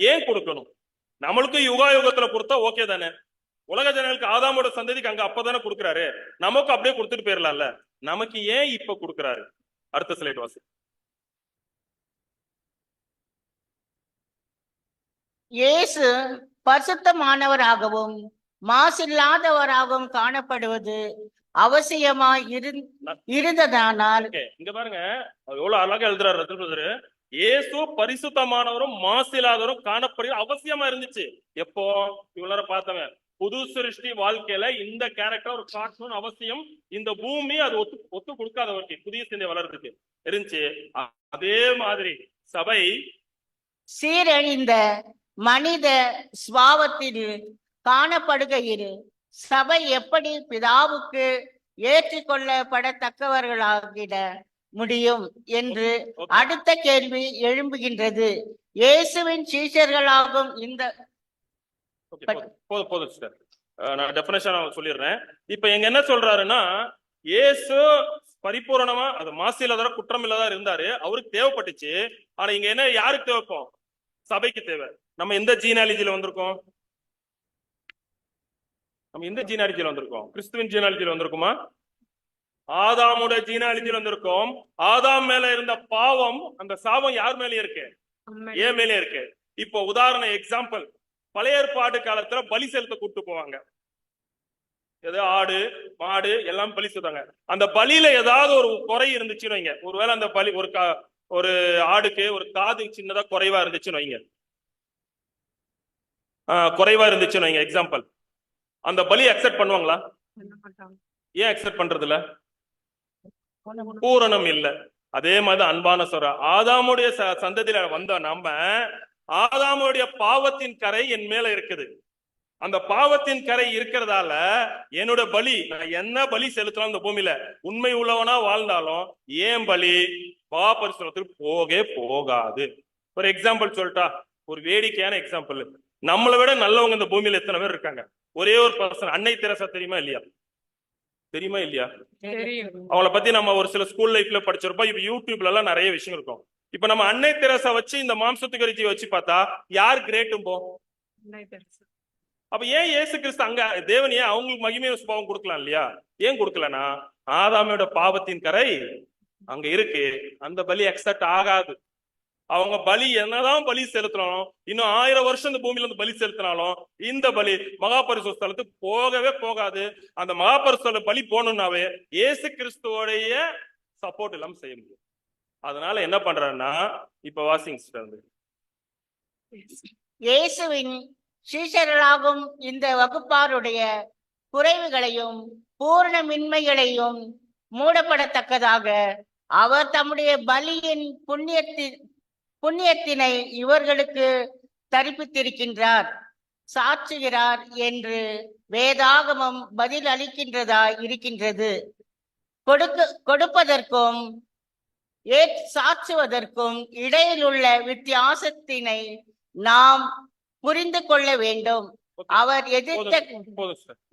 ஏன் கொடுக்கணும்? நம்மளுக்கு யுகத்துல கொடுத்தா ஓகே தானே. உலக ஜனங்களுக்கு ஆதாமோட சந்ததிக்கு அங்க அப்பதானே கொடுக்குறாரு. நமக்கு அப்படியே கொடுத்துட்டு போயிடலாம்ல. நமக்கு ஏன் இப்ப கொடுக்குறாரு? அடுத்த ஸ்லைட் வாசி. இயேசு பரிசுத்தமானவராகவும் மாசில்லாதவராகவும் காணப்படுவது அவசியமாய் இருந்ததானால் Okay, இங்க பாருங்க அவர் எவ்வளவு அழகா எழுதுறாரு ரத்தினபுதரு. இயேசு பரிசுத்தமானவரும் மாசில்லாதவரும் காணப்படுகிற அவசியமா இருந்துச்சு. எப்போ இவ்வளவு நேரம் பார்த்தவன் புது சிருஷ்டி வாழ்க்கையில இந்த கேரக்டர் ஒரு காட்டணும் அவசியம். இந்த பூமி அது ஒத்து கொடுக்காதவருக்கு புதிய சிந்தை வளர்றதுக்கு இருந்துச்சு. அதே மாதிரி சபை சீரழிந்த மனித சுபாவத்தில் காணப்படுகையில் சபை எப்படி பிதாவுக்கு ஏற்றுக்கொள்ளப்படத்தக்கவர்களாகிட முடியும் என்று அடுத்த கேள்வி எழும்புகின்றது. இயேசுவின் சீஷர்களாகும் இந்த போதும் சார், நான் டெஃபினேஷன் சொல்லிடுறேன். இப்ப எங்க என்ன சொல்றாருன்னா, இயேசு பரிபூரணமா அது மாசு இல்லாத குற்றம் இல்லாத இருந்தாரு, அவருக்கு தேவைப்பட்டுச்சு. ஆனா இங்க என்ன யாருக்கு தேவைப்போம்? சபைக்கு தேவை. நம்ம எந்த ஜீனாலஜில வந்திருக்கோம்? நம்ம எந்த ஜீனாலஜில வந்திருக்கோம்? கிறிஸ்துவின் ஜீனாலஜில வந்திருக்குமா? ஆதாமுடைய ஜீனாலஜில வந்திருக்கோம். ஆதாம் மேல இருந்த பாவம், அந்த சாபம் யார் மேலயே இருக்கு? ஏன் மேலே இருக்கு. இப்போ உதாரண எக்ஸாம்பிள், பழைய ஏற்பாடு காலத்துல பலி செலுத்த கூட்டு போவாங்க. ஏதோ ஆடு மாடு எல்லாம் பலி செலுத்தாங்க. அந்த பலியில ஏதாவது ஒரு குறை இருந்துச்சுன்னு வைங்க. ஒருவேளை அந்த பலி ஒரு ஆடுக்கு ஒரு காது சின்னதா குறைவா இருந்துச்சுன்னு வைங்க, எக்ஸாம்பிள், அந்த பலி அக்செப்ட் பண்ணுவாங்களா? ஏன் அக்செப்ட் பண்றது இல்ல? பூரணம் இல்ல. அதே மாதிரி அன்பான சொல்ற, ஆதாமுடைய சந்ததியில வந்த நம்ம, ஆதாமுடைய பாவத்தின் கரை என் மேல இருக்குது. அந்த பாவத்தின் கரை இருக்கிறதால என்னோட பலி, நான் என்ன பலி செலுத்தலாம் இந்த பூமியில, உண்மை உள்ளவனா வாழ்ந்தாலும் ஏன் பலி பாபரிசுரத்துக்கு போகாது. ஒரு எக்ஸாம்பிள் சொல்லிட்டா, ஒரு வேடிக்கையான எக்ஸாம்பிள், நம்மளை விட நல்லவங்க இந்த பூமியில எத்தனை பேர் இருக்காங்க? ஒரே ஒரு பர்சன், அன்னை தெரசா தெரியுமா இல்லையா? அவளை பத்தி நம்ம ஒரு சில ஸ்கூல் லைஃப்ல படிச்சிருப்போம். இப்ப யூடியூப்ல எல்லாம் நிறைய விஷயம் இருக்கும். இப்ப நம்ம அன்னை தெரசா வச்சு இந்த மாம்சத்துக்கு ருச்சி வச்சு பார்த்தா யார் கிரேட்டும் போ? அப்ப ஏன் இயேசு கிறிஸ்து அங்க தேவன் ஏன் அவங்களுக்கு மகிமைய சுபாவம் கொடுக்கலாம் இல்லையா? ஏன் கொடுக்கலனா, ஆதாமோட பாவத்தின் கரை அங்க இருக்கு. அந்த பலி அக்செப்ட் ஆகாது. அவங்க பலி என்னதான் பலி செலுத்தினாலும், இன்னும் 1000 வருஷம் இந்த பூமியில இருந்து பலி செலுத்தினாலும் இந்த பலி மகாபரிசுத்த ஸ்தலத்துக்கு போகவே போகாது. அந்த மகாபரிசுத்த பலி போகணும்னாவே இயேசு கிறிஸ்துவோடைய சப்போர்ட் இல்லாம செய்ய முடியும். அதனால என்ன பண்றாருன்னா, இப்ப வாசிங் இயேசுவின் சீஷர்களாகும் இந்த வகுப்பாருடைய குறைவுகளையும் பூரணமின்மைகளையும் மூடப்படத்தக்கதாக அவர் தம்முடைய பலியின் புண்ணியத்தினை இவர்களுக்கு தரிப்பித்திருக்கின்றார், சாற்றுகிறார் என்று வேதாகமம் பதில் அளிக்கின்றதா இருக்கின்றது. கொடுப்பதற்கும் சாற்றுவதற்கும் இடையில் உள்ள வித்தியாசத்தினை நாம் புரிந்து கொள்ள வேண்டும். அவர் எதிர்த்த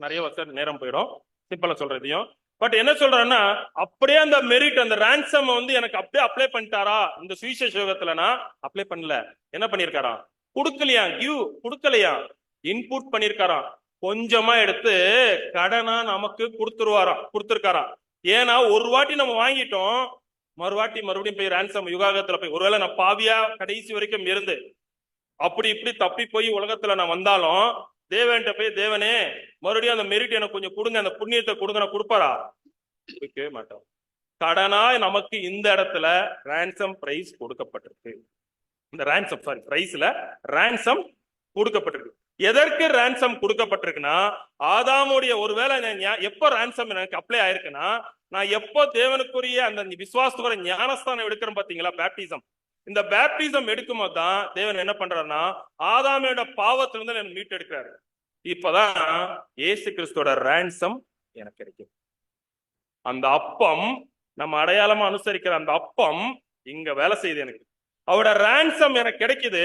நிறைய நேரம் போயிடும், சிம்பிளா சொல்றதையும். பட் என்ன சொல்றேன்னா, அப்படியே அந்த மெரிட், அந்த ரான்சம் எனக்கு அப்படியே அப்ளை பண்ணிட்டாரா? இந்த சுவிசேஷ யுகத்துலனா அப்ளை பண்ணல. என்ன பண்ணிருக்காராம்? கொடுக்கலையா, இன்புட் பண்ணிருக்காராம். கொஞ்சமா எடுத்து கடனா நமக்கு கொடுத்திருக்காராம். ஏன்னா ஒரு வாட்டி நம்ம வாங்கிட்டோம், மறுபடியும் போய் ரான்சம் யுகாகத்துல போய், ஒருவேளை நான் பாவியா கடைசி வரைக்கும் இருந்து அப்படி இப்படி தப்பி போய் உலகத்துல நான் வந்தாலும் தேவன்கிட்ட போய், தேவனே மறுபடியும் அந்த மெரிட் எனக்கு கொஞ்சம் கொடுங்க, அந்த புண்ணியத்தை கொடுங்க, நான் கொடுப்பாரா? கொடுக்கவே மாட்டோம். கடனா நமக்கு இந்த இடத்துல ரான்சம் பிரைஸ் கொடுக்கப்பட்டிருக்கு. இந்த பிரைஸ்ல ரான்சம் கொடுக்கப்பட்டிருக்கு. எதற்கு ரான்சம் கொடுக்கப்பட்டிருக்குன்னா, ஆதாமுடைய ஒருவேளை எப்ப ரான்சம் எனக்கு அப்ளை ஆயிருக்குன்னா, நான் எப்போ தேவனுக்குரிய அந்த விசுவாசத்துக்குரிய ஞானஸ்தானம் எடுக்கிறேன் பாத்தீங்களா, பேப்டிசம். இந்த பேப்டிசம் எடுக்கும் போது தான் தேவன் என்ன பண்றாருன்னா, ஆதாமோட பாவத்திலிருந்து என்ன மீட்டு எடுக்கிறாரு. இப்பதான் இயேசு கிறிஸ்துவோட ரான்சம் எனக்கு கிடைக்கும். அந்த அப்பம் நம்ம அடையாளமா அனுசரிக்கிற அந்த அப்பம் இங்க வேலை செய்யுது. எனக்கு அவரோட ரான்சம் எனக்கு கிடைக்குது.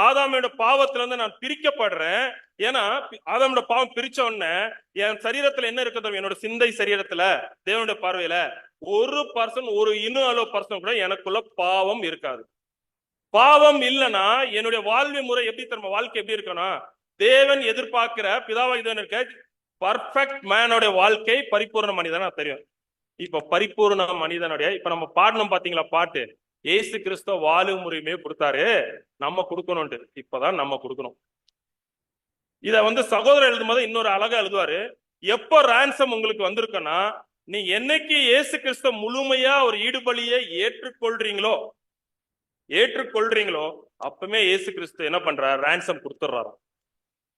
ஆதாமோட பாவத்திலிருந்து நான் பிரிக்கப்படுறேன். ஏன்னா ஆதாமோட பாவம் பிரிச்ச உடனே என் சரீரத்துல என்ன இருக்குது? என்னோட சிந்தை சரீரத்துல தேவனுடைய பார்வையில ஒரு பர்சன் கூட எனக்குள்ள பாவம் இருக்காது. பாவம் இல்லைன்னா என்னுடைய வாழ்வு முறை எப்படி தரும்? வாழ்க்கை எப்படி இருக்கணும்? தேவன் எதிர்பார்க்கிற பிதாவாக தேவன் இருக்க பர்ஃபெக்ட் மேனோட வாழ்க்கை, பரிபூர்ண மனிதனா தெரியும். இப்ப பரிபூர்ண மனிதனுடைய, இப்ப நம்ம பாடணும் பாத்தீங்களா பாட்டு, இயேசு கிறிஸ்துவ வாழும் உரிமையை கொடுத்தாரு, நம்ம கொடுக்கணும்ட்டு. இப்பதான் நம்ம கொடுக்கணும். இத சகோதரர் எழுதும் போது இன்னொரு அழகா எழுதுவாரு. எப்போ ransom உங்களுக்கு வந்திருக்குன்னா, நீ என்னைக்கு இயேசு கிறிஸ்துவ முழுமையா ஒரு ஈடுபலியை ஏற்றுக்கொள்றீங்களோ அப்பவுமே இயேசு கிறிஸ்து என்ன பண்றாரு? ransom கொடுத்துறாராம்,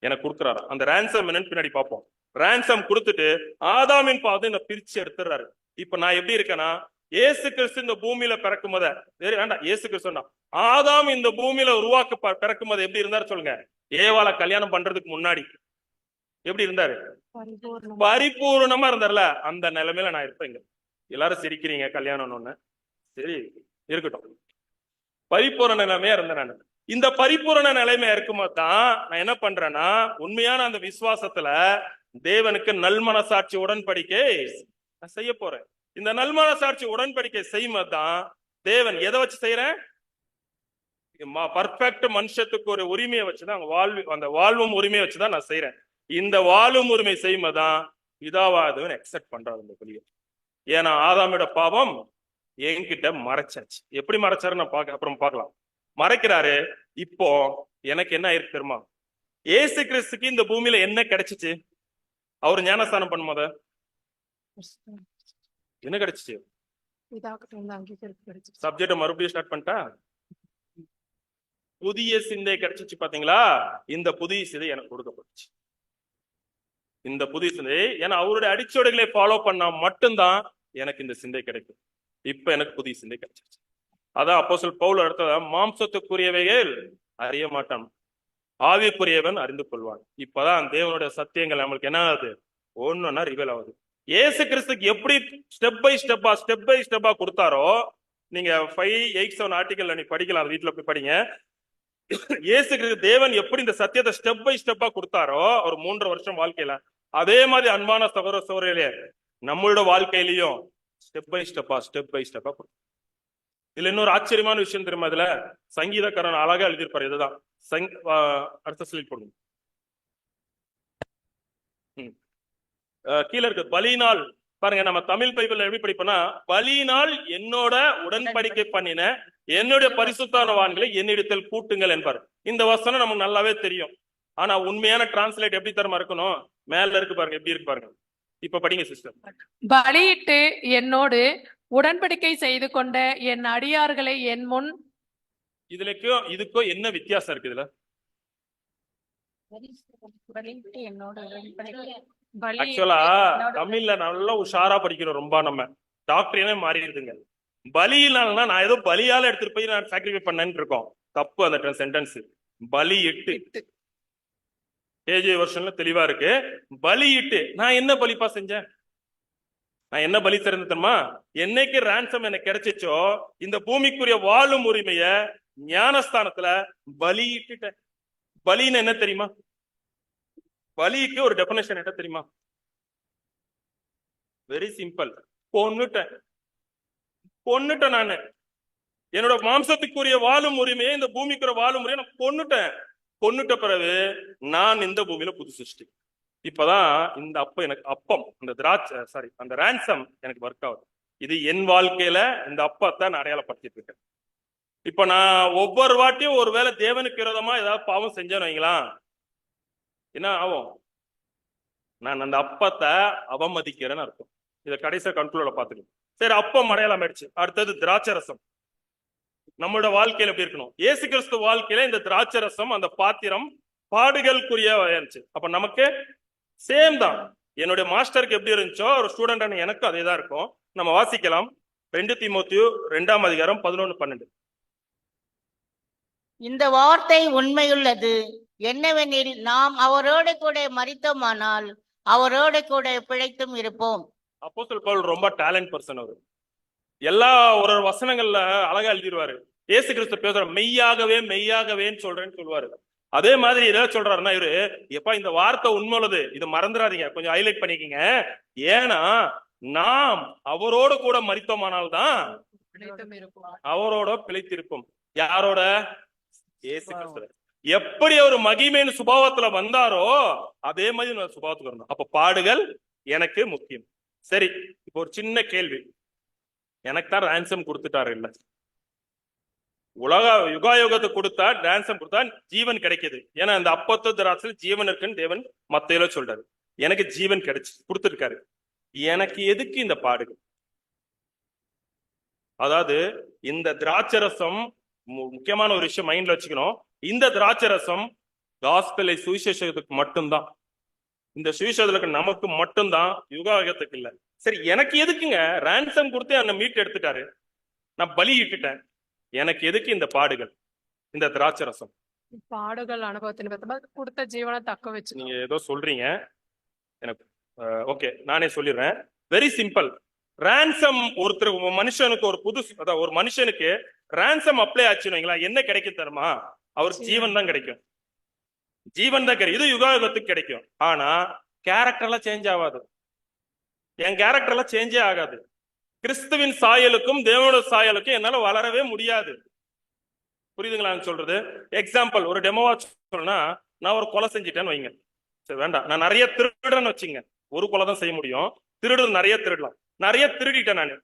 எனக்கு கொடுக்குறாரு. அந்த ransom என்னன்னு பின்னாடி பார்ப்போம். ransom கொடுத்துட்டு ஆதாமின் பாவத்தை இந்த பிரிச்சு எடுத்துறாரு. இப்ப நான் எப்படி இருக்கேன்னா, இயேசு கிறிஸ்து இந்த பூமியில பிறக்கும் போத வேண்டாம், இயேசு கிறிஸ்து ஆதாம் இந்த பூமியில பிறக்கும் போது எப்படி இருந்தாரு சொல்லுங்க? ஏவாளை கல்யாணம் பண்றதுக்கு முன்னாடி எப்படி இருந்தாரு? பரிபூர்ணமா இருந்தார்ல, அந்த நிலைமையில நான் இருப்பேங்க. எல்லாரும் சிரிக்கிறீங்க கல்யாணம்னு. சரி இருக்கட்டும், பரிபூரண நிலைமையா இருந்தேன் நான். இந்த பரிபூரண நிலைமையா இருக்கும்போது தான் நான் என்ன பண்றேன்னா, உண்மையான அந்த விசுவாசத்துல தேவனுக்கு நல்மனசாட்சி உடன்படிக்கை நான் செய்ய போறேன். இந்த நல்மனசாட்சி உடன்படிக்கை செய்யும்போது தான் தேவன் எதை வச்சு செய்யறேன்? பர்ஃபெக்ட் மனுஷத்துக்கு ஒரு உரிமையை வச்சுதான் அந்த வாழ்வும் உரிமையை வச்சுதான் நான் செய்யறேன். இந்த வாழும் உரிமை செய்யும்போதுதான் பிதாவாதவன் எக்ஸெப்ட் பண்றாரு இந்த பலியை. ஏன்னா ஆதாமோட பாவம் என்கிட்ட மறைச்சாச்சு. எப்படி மறைச்சாரு நான் அப்புறம் பார்க்கலாம். மறைக்கிறாரு. இப்போ எனக்கு என்ன ஆயிருக்கு தெரியுமா? ஏசு கிறிஸ்துக்கு இந்த பூமியில என்ன கிடைச்சிச்சு? அவர் ஞானஸ்தானம் பண்ணும்போது என்ன கிடைச்சிச்சு? சப்ஜெக்ட மறுபடியும் ஸ்டார்ட் பண்ணிட்டா, புதிய சிந்தை கிடைச்சிச்சு. பாத்தீங்களா? இந்த புதிய சிந்தை எனக்கு கொடுக்கப்பட்டுச்சு. இந்த புதிய சிந்தை, ஏன்னா அவருடைய அடிச்சோடுகளை ஃபாலோ பண்ணா மட்டும்தான் எனக்கு இந்த சிந்தை கிடைக்கும். இப்ப எனக்கு புதிய சிந்தை கிடைச்சிருச்சு. அதான் அப்போஸ்தலன் பவுல் அடுத்ததா, மாம்சத்துக்குரியவைகள் அறிய மாட்டான், ஆவிக்குரியவன் அறிந்து கொள்வான். இப்பதான் தேவனுடைய சத்தியங்கள் நம்மளுக்கு என்ன ஆகுது? ஒன்னொன்னா ரிவீல் ஆகுது. ஏசு கிறிஸ்துக்கு எப்படி ஸ்டெப் பை ஸ்டெப்பா கொடுத்தாரோ, நீங்க 587 ஆர்டிகல் நீ படிக்கலாம், வீட்டுல போய் படிங்க. இயேசு கிறிஸ்து தேவன் எப்படி இந்த சத்தியத்தை ஸ்டெப் பை ஸ்டெப்பா கொடுத்தாரோ ஒரு 3 வருஷம் வாழ்க்கையில, அதே மாதிரி அன்பான சகோதர சகோதரிகளே நம்மளோட வாழ்க்கையிலையும் ஸ்டெப் பை ஸ்டெப்பா இதுல இன்னொரு ஆச்சரியமான விஷயம் தெரியுமா? இதுல சங்கீதக்காரன் அழகா எழுதியிருப்பாரு. இதுதான் அடுத்த ஸ்லைட் போடுங்க. கீழே இருக்கு பலியினால். பாருங்க, நம்ம தமிழ் பைபிள் எப்படி படிப்போம்னா, பலியினால் என்னோட உடன்படிக்கை பண்ணின என்னுடைய பரிசுத்தவான்களை என்னிடத்தில் கூட்டுங்கள் என்பார். இந்த வசனம் நமக்கு நல்லாவே தெரியும். ஆனா உண்மையான டிரான்ஸ்லேட் எப்படி தரமா இருக்கணும்? மேல இருக்கு பாருங்க, எப்படி இருக்கு பாருங்க. இப்ப படிங்க சிஸ்டர். பலியிட்டு என்னோடு உடன்படிக்கை செய்து கொண்ட என் அடியார்களை என் முன். இதுக்கும் என்ன வித்தியாசம் இருக்கு இதுல? ஆக்சுவலா தமிழ்ல நல்லா உஷாரா படிக்கணும். ரொம்ப நம்ம டாக்டரே மாறிடுதுங்க. பலியினால்னா நான் ஏதோ பலியால எடுத்துட்டு போய் நான் சாக்ரிஃபை பண்ணேன்னு இருக்கோம். தப்பு அந்த சென்டென்ஸ். பலியிட்டு கேஜி வெர்ஷன்ல தெளிவா இருக்கு. பலியிட்டு நான் என்ன பலிப்பா செஞ்சேன்? நான் என்ன பலி தெரிஞ்சுமா? என்னைக்கு ransom எனக்கு கிடைச்சிச்சோ இந்த பூமிக்குரிய வாழும் உரிமைய ஞானஸ்தானத்துல பலியிட்டுட்டேன். பலின்னு என்ன தெரியுமா? பலிக்கு ஒரு டெபினேஷன் என்ன தெரியுமா? Very simple. கொன்னுட்டேன் நானு. என்னோட மாம்சத்துக்குரிய வாழும் உரிமையை, இந்த பூமிக்குரிய வாழும் உரிமையை நான் கொன்னுட்ட பிறகு நான் இந்த பூமியில புது சிருஷ்டி. இப்பதான் இந்த அப்பம் அந்த ransom எனக்கு ஒர்க் ஆகுது. இது என் வாழ்க்கையில இந்த அப்பத்தை நான் அடையாளப்படுத்திட்டு இருக்கேன். இப்ப நான் ஒவ்வொரு வாட்டியும் ஒருவேளை தேவனுக்கு விரோதமா ஏதாவது பாவம் செஞ்சேன்னு வைங்களா, என்ன ஆகும்? நான் அந்த அப்பத்தை அவமதிக்கிறேன்னு அர்த்தம். இதை கடைசியா கண்ட்ரோல பாத்துக்கணும். சரி, அப்பம் அடையாளம் ஆயிடுச்சு. அடுத்தது திராட்சை ரசம். நம்மளோட வாழ்க்கையில எப்படி இருக்கணும்? இயேசு கிறிஸ்து வாழ்க்கையில இந்த திராட்சை ரசம், அந்த பாத்திரம் பாடுகளுக்குரிய இருந்துச்சு. அப்ப நமக்கு சேம் தான். என்னுடைய மாஸ்டருக்கு எப்படி இருந்துச்சோ ஒரு ஸ்டூடெண்ட் எனக்கு அதே தான் இருக்கும். நம்ம வாசிக்கலாம் 2 தீமோத்தேயு 2:11-12. இந்த வார்த்தை உண்மையுள்ளது என்னவெனில், நாம் அவரோடு கூட மரித்தோமானால் அவரோடு கூட பிழைத்தும் இருப்போம். அப்போஸ்தலன் பவுல் ரொம்ப டேலண்ட் பர்சன். அவரு எல்லா ஒரு வசனங்கள்ல அழகா எழுதிடுவாரு. இயேசு கிறிஸ்து பேசுற மெய்யாகவேன்னு சொல்றேன்னு சொல்லுவாரு. அதே மாதிரி ஏதாவது சொல்றாருன்னா இவரு, எப்பா இந்த வார்த்தை உண்மை உள்ளது, இதை மறந்துடாதீங்க, கொஞ்சம் ஹைலைட் பண்ணிக்கங்க. ஏன்னா நாம் அவரோட கூட மரித்தோமானால்தான் அவரோட பிழைத்திருப்போம். யாரோட? இயேசு கிறிஸ்து. எப்படி அவர் மகிமையின் சுபாவத்துல வந்தாரோ அதே மாதிரி நான் சுபாவத்துக்கு வரணும். அப்ப பாடுகள் எனக்கு முக்கியம். சரி, இப்போ ஒரு சின்ன கேள்வி. எனக்கு தான் ransom கொடுத்துட்டாரு இல்ல, உலக யுகாயுகத்தை கொடுத்தா டான்சம் கொடுத்தா ஜீவன் கிடைக்குது. ஏன்னா அந்த அப்பத்து திராட்சையில ஜீவன் இருக்குன்னு தேவன் மத்தேயுல சொல்றாரு. எனக்கு ஜீவன் கிடைச்சு கொடுத்துருக்காரு. எனக்கு எதுக்கு இந்த பாடுகள்? அதாவது இந்த திராட்சரசம் முக்கியமான ஒரு விஷயம் மைண்ட்ல வச்சுக்கணும். இந்த திராட்சரசம் காஸ்பெலை சுவிசேஷத்துக்கு மட்டும்தான். இந்த சுவிசேஷத்துக்கு நமக்கு மட்டும்தான், யுகாயுகத்துக்கு இல்ல. சரி, எனக்கு எதுக்குங்க? ரான்சம் கொடுத்து என்ன மீட் எடுத்துட்டாரு, நான் பலி இட்டுட்டேன். எனக்கு எதுக்கு இந்த பாடுகள், இந்த திராட்சரசம்? பாடுகள் அனுபவத்தின் விதமா கொடுத்த ஜீவனை தக்க வச்சு நீங்க ஏதோ சொல்றீங்க எனக்கு. ஓகே, நானே சொல்லிடுறேன். Very simple. ரான்சம் ஒருத்தர் மனுஷனுக்கு ஒரு புது, அதாவது ஒரு மனுஷனுக்கு ரான்சம் அப்ளை ஆச்சுன்னு என்ன கிடைக்கும் தருமா? அவருக்கு ஜீவன் தான் கிடைக்கும். ஜீவன் தான் கிடைக்கும். இது யுகாயுகத்துக்கு கிடைக்கும். ஆனா கேரக்டர் எல்லாம் சேஞ்ச் ஆகாது. என் கேரக்டர் எல்லாம் சேஞ்சே ஆகாது. கிறிஸ்துவின் சாயலுக்கும் தேவனோட சாயலுக்கும் என்னால வளரவே முடியாது. புரியுதுங்களா நான் சொல்றது? எக்ஸாம்பிள், ஒரு டெமோவா சொல்லணும்னா, நான் ஒரு கொலை செஞ்சுட்டேன்னு வைங்க. சரி வேண்டாம், நான் நிறைய திருடுன்னு வச்சுங்க. ஒரு கொலை தான் செய்ய முடியும். திருடுறது நிறைய திருடலாம். நிறைய திருடிட்டேன் நான்.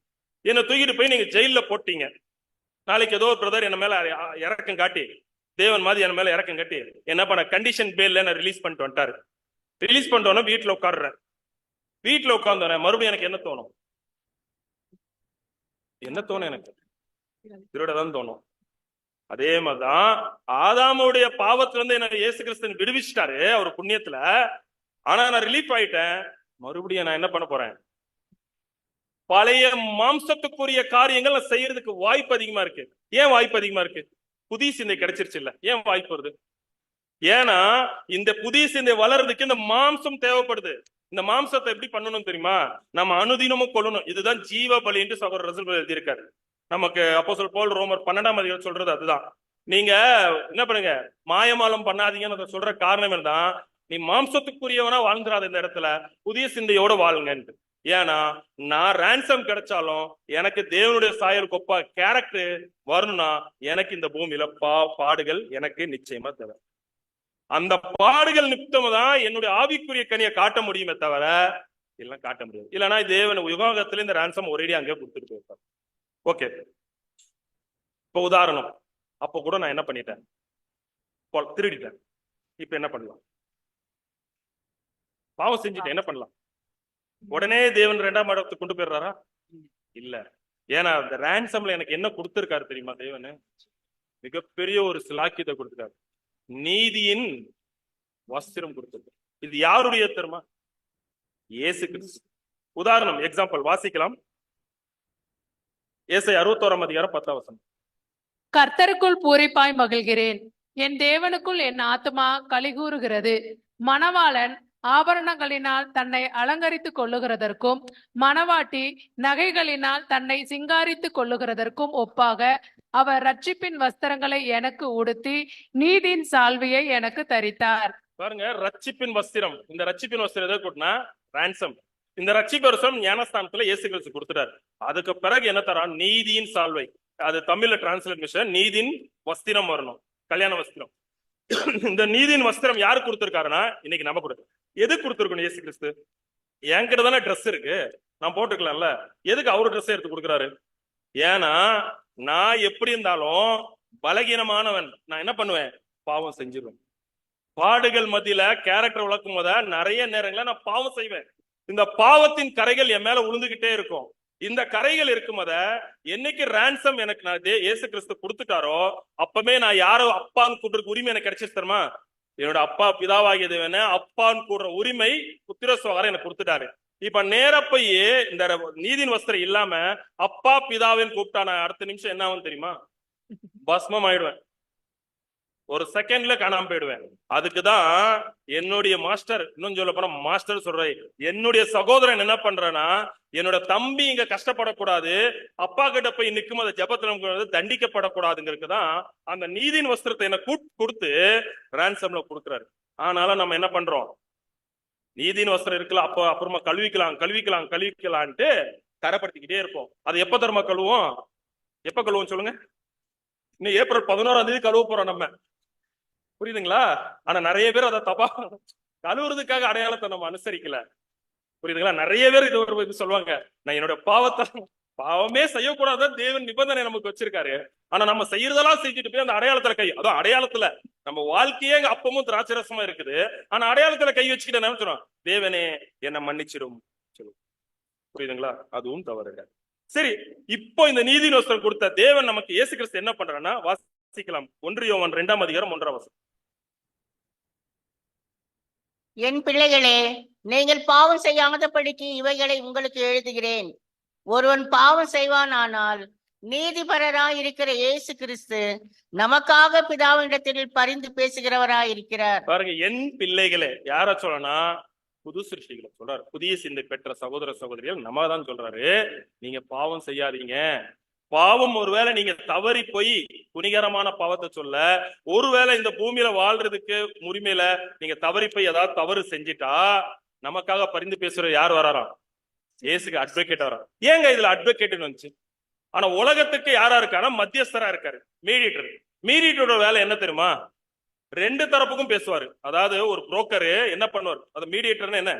என்னை தூக்கிட்டு போய் நீங்க ஜெயில போட்டீங்க. நாளைக்கு ஏதோ ஒரு பிரதர் என்ன மேல இறக்கம் காட்டி, தேவன் மாதிரி என் மேல இறக்கம் காட்டி என்ன பண்ண, கண்டிஷன் பேர்ல நான் ரிலீஸ் பண்ணிட்டு வந்துட்டாரு. ரிலீஸ் பண்ணிட்டோன்னா வீட்டுல உட்காடுறேன். வீட்டுல உட்கார்ந்தோன்னே மறுபடியும் எனக்கு என்ன தோணும்? என்ன தோணும்? எனக்கு திருடதான் தோணும். அதே மாதிரிதான் ஆதாமுடைய பாவத்துல இருந்து என்ன இயேசு கிறிஸ்து விடுவிச்சிட்டாரு அவர் புண்ணியத்துல. ஆனா நான் ரிலீஃப் ஆயிட்டேன். மறுபடியும் நான் என்ன பண்ண போறேன்? பழைய மாம்சத்துக்குரிய காரியங்கள் நான் செய்யறதுக்கு வாய்ப்பு அதிகமா இருக்கு. ஏன் வாய்ப்பு அதிகமா இருக்கு? புதிய சிந்தை கிடைச்சிருச்சு இல்ல? ஏன் வாய்ப்பு வருது? ஏன்னா இந்த புதிய சிந்தை வளர்றதுக்கு இந்த மாம்சம் தேவைப்படுது. இந்த மாம்சத்தை எப்படி பண்ணணும் தெரியுமா? நம்ம அனுதினமும் கொள்ளணும். இதுதான் ஜீவ பலி என்று சகோதரர் ரசூல் எழுதியிருக்காரு. நமக்கு அப்போஸ்தலர் பவுல் ரோமர் 12ஆம் அதிகாரம் சொல்றது அதுதான். நீங்க என்ன பண்ணுங்க, மாயமாலம் பண்ணாதீங்கன்னு சொல்ற காரணம் என்னதான், நீ மாம்சத்துக்குரியவனா வாழ்ந்துடாத, இந்த இடத்துல புதிய சிந்தையோட வாழுங்கன்ட்டு. ஏன்னா நான் ரான்சம் கிடைச்சாலும் எனக்கு தேவனுடைய சாயல் கொப்பா கேரக்டர் வரணும்னா எனக்கு இந்த பூமியில பாடுகள் எனக்கு நிச்சயமா தேவை. அந்த பாடுகள் நிமித்தம் தான் என்னுடைய ஆவிக்குரிய கனியை காட்ட முடியுமே தவிர எல்லாம் காட்ட முடியாது. இல்லைன்னா தேவன் யுகாகத்துல இந்த ரான்சம் ஒரேடி அங்கே கொடுத்துட்டு போயிருப்பார். ஓகே, இப்ப உதாரணம், அப்ப கூட நான் என்ன பண்ணிட்டேன்? திருடிட்டேன். இப்ப என்ன பண்ணலாம்? பாவம் செஞ்சுட்டு என்ன பண்ணலாம்? உடனே தேவன் 2ஆம் இடத்துக்கு கொண்டு போயிடுறாரா? இல்ல. ஏன்னா அந்த ரான்சம்ல எனக்கு என்ன கொடுத்திருக்காரு தெரியுமா? தேவன் மிகப்பெரிய ஒரு சிலாக்கியத்தை கொடுத்திருக்காரு. நீதியின் வஸ்திரம் கொடுத்திருக்காரு. இது யாருடைய தெரியுமா? இயேசு கிறிஸ்து. உதாரணம், எக்ஸாம்பிள் வாசிக்கலாம். ஏசாயா 61ஆம் அதிகாரம் 10ஆம் வசனம். கர்த்தருக்குள் பூரிப்பாய் மகிழ்கிறேன், என் தேவனுக்குள் என் ஆத்துமா களிகூறுகிறது. மணவாளன் ஆபரணங்களினால் தன்னை அலங்கரித்துக் கொள்ளுகிறதற்கும் மணவாட்டி நகைகளினால் தன்னை சிங்காரித்துக் கொள்ளுகிறதற்கும் ஒப்பாக அவர் ரட்சிப்பின் வஸ்திரங்களை எனக்கு உடுத்தி நீதியின் சால்வையை எனக்கு தரித்தார். பாருங்க, ரட்சிப்பின் வஸ்திரம். இந்த ரட்சிப்பின் வஸ்திரம் எதை கொடுத்தா? ரான்சம். இந்த ரட்சிப்பு வஸ்திரம் ஞானஸ்தானத்துல இயேசு கிறிஸ்து கொடுத்துட்டாரு. அதுக்கு பிறகு என்ன தரான்? நீதியின் சால்வை. அது தமிழ்ல டிரான்ஸ்லேஷன் நீதியின் வஸ்திரம் வரணும், கல்யாண வஸ்திரம். இந்த நீதியின் வஸ்திரம் யாரு கொடுத்திருக்காருன்னா இன்னைக்கு நம்ம கொடுத்து. எது கொடுத்துருக்கணும்? இயேசு கிறிஸ்து. என்கிட்ட தானே ட்ரெஸ் இருக்கு, நான் போட்டுக்கலாம்ல. எதுக்கு அவரு ட்ரெஸ் எடுத்து கொடுக்குறாரு? ஏன்னா நான் எப்படி இருந்தாலும் பலகீனமானவன். நான் என்ன பண்ணுவேன்? பாவம் செஞ்சிருவேன். பாடுகள் மத்தியில கேரக்டர் வளர்க்கும் போத நிறைய நேரங்கள நான் பாவம் செய்வேன். இந்த பாவத்தின் கரைகள் என் மேல உளுந்துகிட்டே இருக்கும். இந்த கரைகள் இருக்கும் போத என்னைக்கு ரான்சம் எனக்கு நான் இயேசு கிறிஸ்து கொடுத்துட்டாரோ அப்பவே நான் யாரோ அப்பான்னு கூட்டுறதுக்கு உரிமை எனக்கு கிடைச்சிச்சு தெரியுமா? என்னோட அப்பா பிதாவாகிய தேவனை அப்பான்னு கூடுற உரிமை புத்திர சுவாரம் எனக்கு கொடுத்துட்டாரு. இப்ப நேரப்பையே இந்த நீதியின் வஸ்திரம் இல்லாம அப்பா பிதாவின்னு கூப்பிட்டா நான் அடுத்த நிமிஷம் என்ன ஆகும் தெரியுமா? பஸ்மம் ஆயிடுவேன். ஒரு செகண்ட்ல காணாம போயிடுவேன். அதுக்குதான் என்னுடைய மாஸ்டர், இன்னும் சொல்ல போனா மாஸ்டர் சொல்றேன், என்னுடைய சகோதரன் என்ன பண்றேன்னா, என்னோட தம்பி இங்க கஷ்டப்படக்கூடாது, அப்பா கிட்ட போய் நிற்கும் அந்த ஜபத்துல தண்டிக்கப்படக்கூடாதுங்கிறதுக்குதான் அந்த நீதியின் வஸ்திரத்தை என்ன கொடுத்து ரான்சம்ல கொடுக்குறாரு. ஆனாலும் நம்ம என்ன பண்றோம்? நீதியின் வஸ்திரம் இருக்குல்ல, அப்ப அப்புறமா கழுவிக்கலான்ட்டு தரப்படுத்திக்கிட்டே இருப்போம். அது எப்ப தருமா கழுவோம்? எப்ப கழுவோம் சொல்லுங்க? இன்னும் ஏப்ரல் 11ஆம் தேதி கழுவ போறோம் நம்ம. புரியுதுங்களா? ஆனா நிறைய பேர் அதை தப்பா கழுவுறதுக்காக அடையாளத்தை நம்ம அனுசரிக்கல. புரியுதுங்களா? நிறைய பேர் இது சொல்லுவாங்க, நான் என்னோட பாவத்தை பாவமே செய்யக்கூடாதான் தேவன் நிபந்தனை நமக்கு வச்சிருக்காரு. ஆனா நம்ம செய்யறதெல்லாம் செஞ்சுட்டு போய் அந்த அடையாளத்துல கை, அதுவும் அடையாளத்துல நம்ம வாழ்க்கையே அப்பமும் திராட்சரசமா இருக்குது. ஆனா அடையாளத்துல கை வச்சுக்கிட்டு என்ன சொல்றோம், தேவனே என்ன மன்னிச்சிடும் சொல்லுவோம். புரியுதுங்களா? அதுவும் தவறு. சரி, இப்போ இந்த நீதிநோசம் கொடுத்த தேவன் நமக்கு இயேசு கிறிஸ்து என்ன பண்றான்னா, வாசிக்கலாம். 1 யோவான் 2ஆம் அதிகாரம் 1ஆம் வசனம். என் பிள்ளைகளே, நீங்கள் பாவம் செய்யாதபடிக்கு இவைகளை உங்களுக்கு எழுதுகிறேன். ஒருவன் பாவம் செய்வானானால் நீதிபரராய் இருக்கிற இயேசு கிறிஸ்து நமக்காக பிதாவினிடத்தில் பரிந்து பேசுகிறவராய் இருக்கிறார். பாருங்க, என் பிள்ளைகளே யார சொல்லனா, புது சிருஷ்டிகளை சொல்றாரு. புதிய சிந்தை பெற்ற சகோதர சகோதரிகள் நம்ம தான் சொல்றாரு, நீங்க பாவம் செய்யாதீங்க. பாவம் ஒருவேளை நீங்க தவறி போய் துணிகரமான பாவத்தை சொல்ல, ஒருவேளை இந்த பூமியில வாழ்றதுக்கு உரிமையில நீங்க தவறி போய் ஏதாவது தவறு செஞ்சிட்டா நமக்காக பரிந்து பேசுற யார் வராராம்? இயேசுக்கு அட்வொகேட் வரான். ஏங்க இதுல அட்வொகேட் வந்துச்சு? ஆனா உலகத்துக்கு யாரா இருக்கானா, மத்தியஸ்தரா இருக்காரு, மீடியேட்டர். மீடியேட்டரோட வேலை என்ன தெரியுமா? ரெண்டு தரப்புக்கும் பேசுவாரு. அதாவது ஒரு புரோக்கரு என்ன பண்ணுவார், அது மீடியேட்டர்னு என்ன,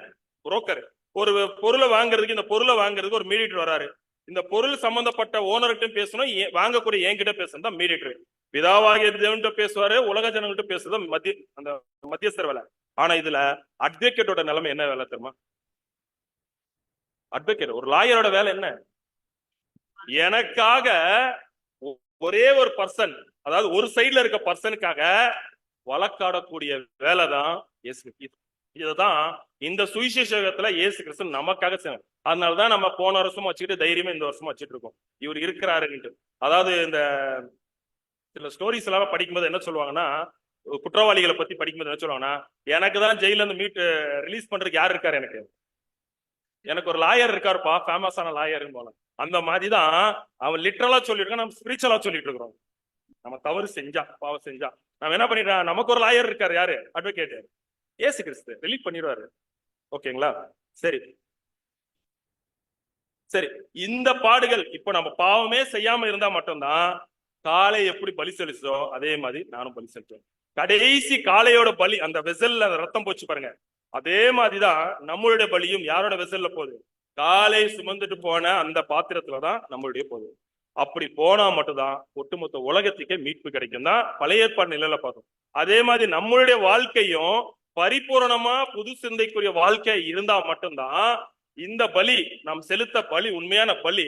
புரோக்கர். ஒரு பொருளை வாங்குறதுக்கு, இந்த பொருளை வாங்குறதுக்கு ஒரு மீடியேட்டர் வராரு. இந்த பொருள் சம்பந்தப்பட்ட ஓனர்கிட்ட பேசணும், வாங்கக்கூடிய என்கிட்ட பேசணும் தான் மீடியேட்டர். பிதாவாகிய தேவன்கிட்ட பேசுவாரு, உலக ஜனங்கள்ட்ட பேசுறது அந்த மத்தியஸ்தர் வேலை. ஆனா இதுல அட்வொகேட்டோட நிலைமை என்ன வேலை தெரியுமா? அட்வொகேட், ஒரு லாயரோட வேலை என்ன? எனக்காக ஒரே ஒரு பர்சன், அதாவது ஒரு சைடுல இருக்க பர்சனுக்காக வழக்காடக்கூடிய வேலை தான் இயேசு. இதுதான் இந்த சுவிசேஷத்துல இயேசு கிறிஸ்து நமக்காக செய்வார். அதனாலதான் நம்ம போன வருஷமா வச்சுக்கிட்டு தைரியமா இந்த வருஷமா வச்சுட்டு இருக்கோம், இவர் இருக்கிறாருன்ட்டு. அதாவது இந்த சில ஸ்டோரிஸ் எல்லாம் படிக்கும்போது என்ன சொல்லுவாங்கன்னா, குற்றவாளிகளை பத்தி படிக்கும்போது என்ன சொல்லுவாங்கன்னா, எனக்கு தான் ஜெயில இருந்து ரிலீஸ் பண்றதுக்கு யார் இருக்காரு, எனக்கு ஒரு லாயர் இருக்காருப்பா, ஃபேமஸான லாயர்னு போல. அந்த மாதிரிதான் அவன் லிட்டரலா சொல்லிருக்கான், நம்ம ஸ்பிரிச்சுவலா சொல்லிட்டு இருக்கிறோம். நம்ம தவறு செஞ்சா, பாவம் செஞ்சா நம்ம என்ன பண்ணிடுறோம், நமக்கு ஒரு லாயர் இருக்காரு, யாரு? அட்வொகேட், இயேசு கிறிஸ்து ரிலீவ் பண்ணிடுவாரு. ஓகேங்களா? சரி சரி, இந்த பாடுகள் இப்ப நம்ம பாவமே செய்யாம இருந்தா மட்டும்தான் காளை எப்படி பலி செலுத்தோ அதே மாதிரி நானும் பலி செலுத்துவேன். கடைசி காளையோட பலி, அந்த வெசல்ல ரத்தம் போச்சு பாருங்க, அதே மாதிரிதான் நம்மளுடைய பலியும் யாரோட வெசல்ல போகுது, காலை சுமந்துட்டு போன அந்த பாத்திரத்துலதான் நம்மளுடைய போகுது. அப்படி போனா மட்டும்தான் ஒட்டுமொத்த உலகத்துக்கே மீட்பு கிடைக்கும் தான் பழைய ஏற்பாடு நிலையில பார்த்தோம். அதே மாதிரி நம்மளுடைய வாழ்க்கையும் பரிபூரணமா புது சிந்தைக்குரிய வாழ்க்கை இருந்தா மட்டும்தான் இந்த பலி, நாம் செலுத்த பலி, உண்மையான பலி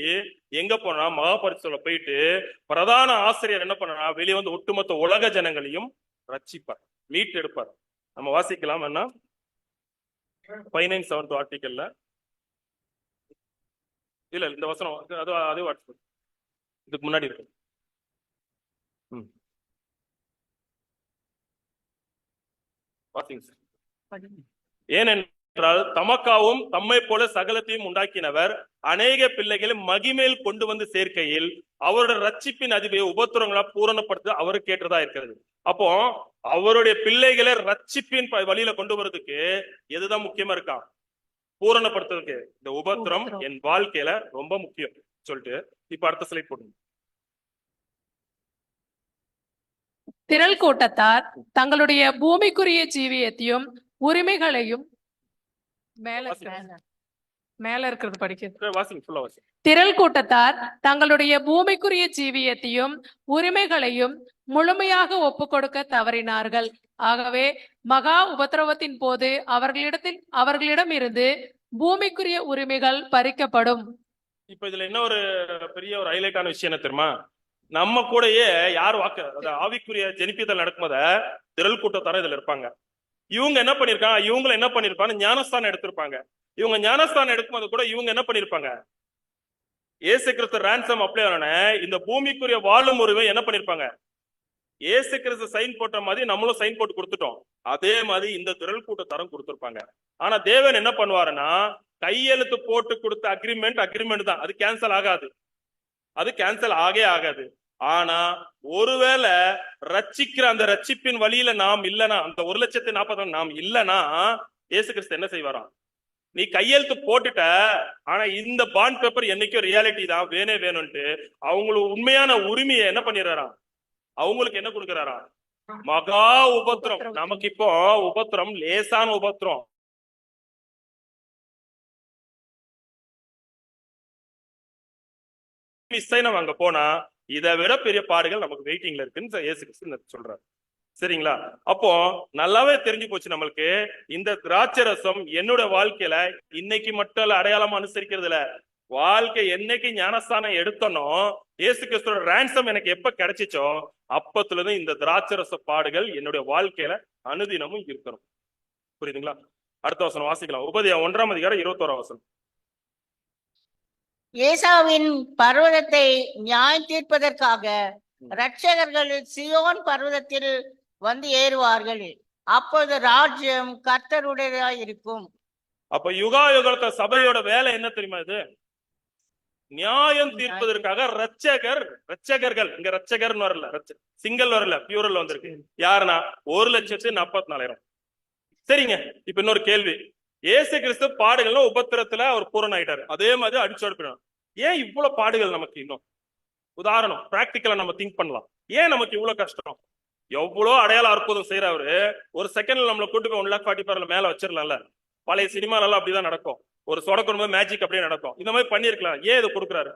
எங்க போனா மகாபரிசுல போயிட்டு பிரதான ஆசிரியர் என்ன பண்ணா, வெளியே வந்து ஒட்டுமொத்த உலக ஜனங்களையும் ரட்சிப்பார், மீட் எடுப்பார். நம்ம வாசிக்கலாம் என்ன 19:7 ஆர்டிக்கல்ல இல்ல இந்த வசனம் அதே வாட்ஸ்அப் இதுக்கு முன்னாடி இருக்கு. ஏனென்றால் தமக்காவும் தம்மை போல சகலத்தையும் உண்டாக்கினவர் அநேக பிள்ளைகளை மகிமேல் கொண்டு வந்து சேர்க்கையில் அவருடைய ரட்சிப்பின் அதிபதியை உபத்திரங்களா பூரணப்படுத்த அவருக்கு ஏற்றதா இருக்கிறது. அப்போ அவருடைய பிள்ளைகளை ரட்சிப்பின் வழியில கொண்டு வரதுக்கு எதுதான் முக்கியமா இருக்கா, பூரணப்படுத்துறதுக்கு இந்த உபத்திரம் என் வாழ்க்கையில ரொம்ப முக்கியம் சொல்லிட்டு இப்ப அடுத்த ஸ்லைட் போடுங்க. திரள் கூட்டத்தார் தங்களுடைய பூமிக்குரிய ஜீவியத்தையும் உரிமைகளையும் மேல இருக்கிறது படிக்க. திரள் கூட்டத்தார் தங்களுடைய பூமிக்குரிய ஜீவியத்தையும் உரிமைகளையும் முழுமையாக ஒப்பு கொடுக்க தவறினார்கள். ஆகவே மகா உபத்திரவத்தின் போது அவர்களிடம் இருந்து பூமிக்குரிய உரிமைகள் பறிக்கப்படும். இப்ப இதுல என்ன ஒரு பெரிய ஒரு ஹைலைட்டான விஷயம் என்ன தெரியுமா, நம்ம கூடயே யார் ஆவிக்குரிய ஜெனிப்பித்தல் நடக்கும்போத திரள் கூட்டத்தார இதுல இருப்பாங்க. இவங்க என்ன பண்ணிருக்காங்க, இவங்களை என்ன பண்ணிருப்பாங்க, ஞானஸ்தானம் எடுத்திருப்பாங்க. இவங்க ஞானஸ்தானம் எடுக்கும்போது கூட இவங்க என்ன பண்ணிருப்பாங்க, இயேசு கிறிஸ்து ரான்சம் அப்ளை ஆன இந்த பூமிக்குரிய வாழும் உரிமை என்ன பண்ணிருப்பாங்க, இயேசு கிறிஸ்து சைன் போட்ட மாதிரி நம்மளும் சைன் போட்டு கொடுத்துட்டோம். அதே மாதிரி இந்த திரள் கூட்டத்தாரும் கொடுத்திருப்பாங்க. ஆனா தேவன் என்ன பண்ணுவாருன்னா, கையெழுத்து போட்டு கொடுத்த அக்ரிமெண்ட் தான், அது கேன்சல் ஆகாது, அது கேன்சல் ஆகாது. ஆனா ஒருவேளை ரட்சிக்கிற அந்த ரட்சிப்பின் வழியில நாம் இல்லனா, அந்த 1,40,000 நாம் இல்லனா இயேசு கிறிஸ்து என்ன செய்வாராம், நீ கையெழுத்து போட்டுட்ட, ஆனா இந்த பாண்ட் பேப்பர் என்னைக்கும் ரியாலிட்டி தான், வேணும்ட்டு அவங்களுக்கு உண்மையான உரிமையை என்ன பண்ணிடுறாராம், அவங்களுக்கு என்ன கொடுக்கிறாராம், மகா உபத்திரம். நமக்கு இப்போ உபத்திரம் லேசான உபத்திரம், மிஸ் ஆகி நம்ம அங்க போனா இதை விட பெரிய பாடுகள் நமக்கு வெயிட்டிங்ல இருக்குன்னு இயேசு கிறிஸ்து சொல்றாரு. சரிங்களா? அப்போ நல்லாவே தெரிஞ்சு போச்சு நம்மளுக்கு, இந்த திராட்சை ரசம் என்னோட வாழ்க்கையில இன்னைக்கு மட்டும் அடையாளமா அனுசரிக்கிறது இல்ல, வாழ்க்கை என்னைக்கு ஞானஸ்தானம் எடுத்தனோ, இயேசு கிறிஸ்துவோட ransom எனக்கு எப்ப கிடைச்சிச்சோ அப்பத்துல இருந்து இந்த திராட்சை ரச பாடுகள் என்னுடைய வாழ்க்கையில அனுதினமும் இருக்கணும். புரியுதுங்களா? அடுத்த வசனம் வாசிக்கலாம். உபதேசம் 1:21 வசனம். ஏசாவின் பர்வதத்தை நியாய தீர்ப்பதற்காக இரட்சகர்கள் சியோன் பர்வதத்தில் வந்து ஏறுவார்கள். அப்பொழுது ராஜ்யம் கர்த்தருடையதாய் இருக்கும். அப்ப யுகா யுகத்த சபையோட வேலை என்ன தெரியுமா? இது நியாயம் தீர்ப்பதற்காக ரட்சகர்கள், இங்க ரட்சகர்னு வரல, சிங்கிள் வரல, பியூரல் வந்திருக்கு. யாருன்னா 1,44,000. சரிங்க. இப்ப இன்னொரு கேள்வி, இயேசு கிறிஸ்து பாடுகள்ல உபத்திரத்துல அவர் பூரண ஆயிட்டாரு, அதே மாதிரி அடிச்சோடுப்பிடும். ஏன் இவ்வளவு பாடுகள் நமக்கு இன்னும்? உதாரணம் பிராக்டிக்கலா நம்ம திங்க் பண்ணலாம். ஏன் நமக்கு இவ்வளவு கஷ்டம்? எவ்வளவு அடையாள அற்புதம் செய்யறவரு ஒரு செகண்ட்ல நம்மளை கூட்டு போய் 1,44,000 மேல வச்சிடலாம்ல. பழைய சினிமால எல்லாம் அப்படிதான் நடக்கும். ஒரு சொடக்கும் மேஜிக் அப்படியே நடக்கும். இந்த மாதிரி பண்ணிருக்கலாம். ஏன் இதை கொடுக்குறாரு?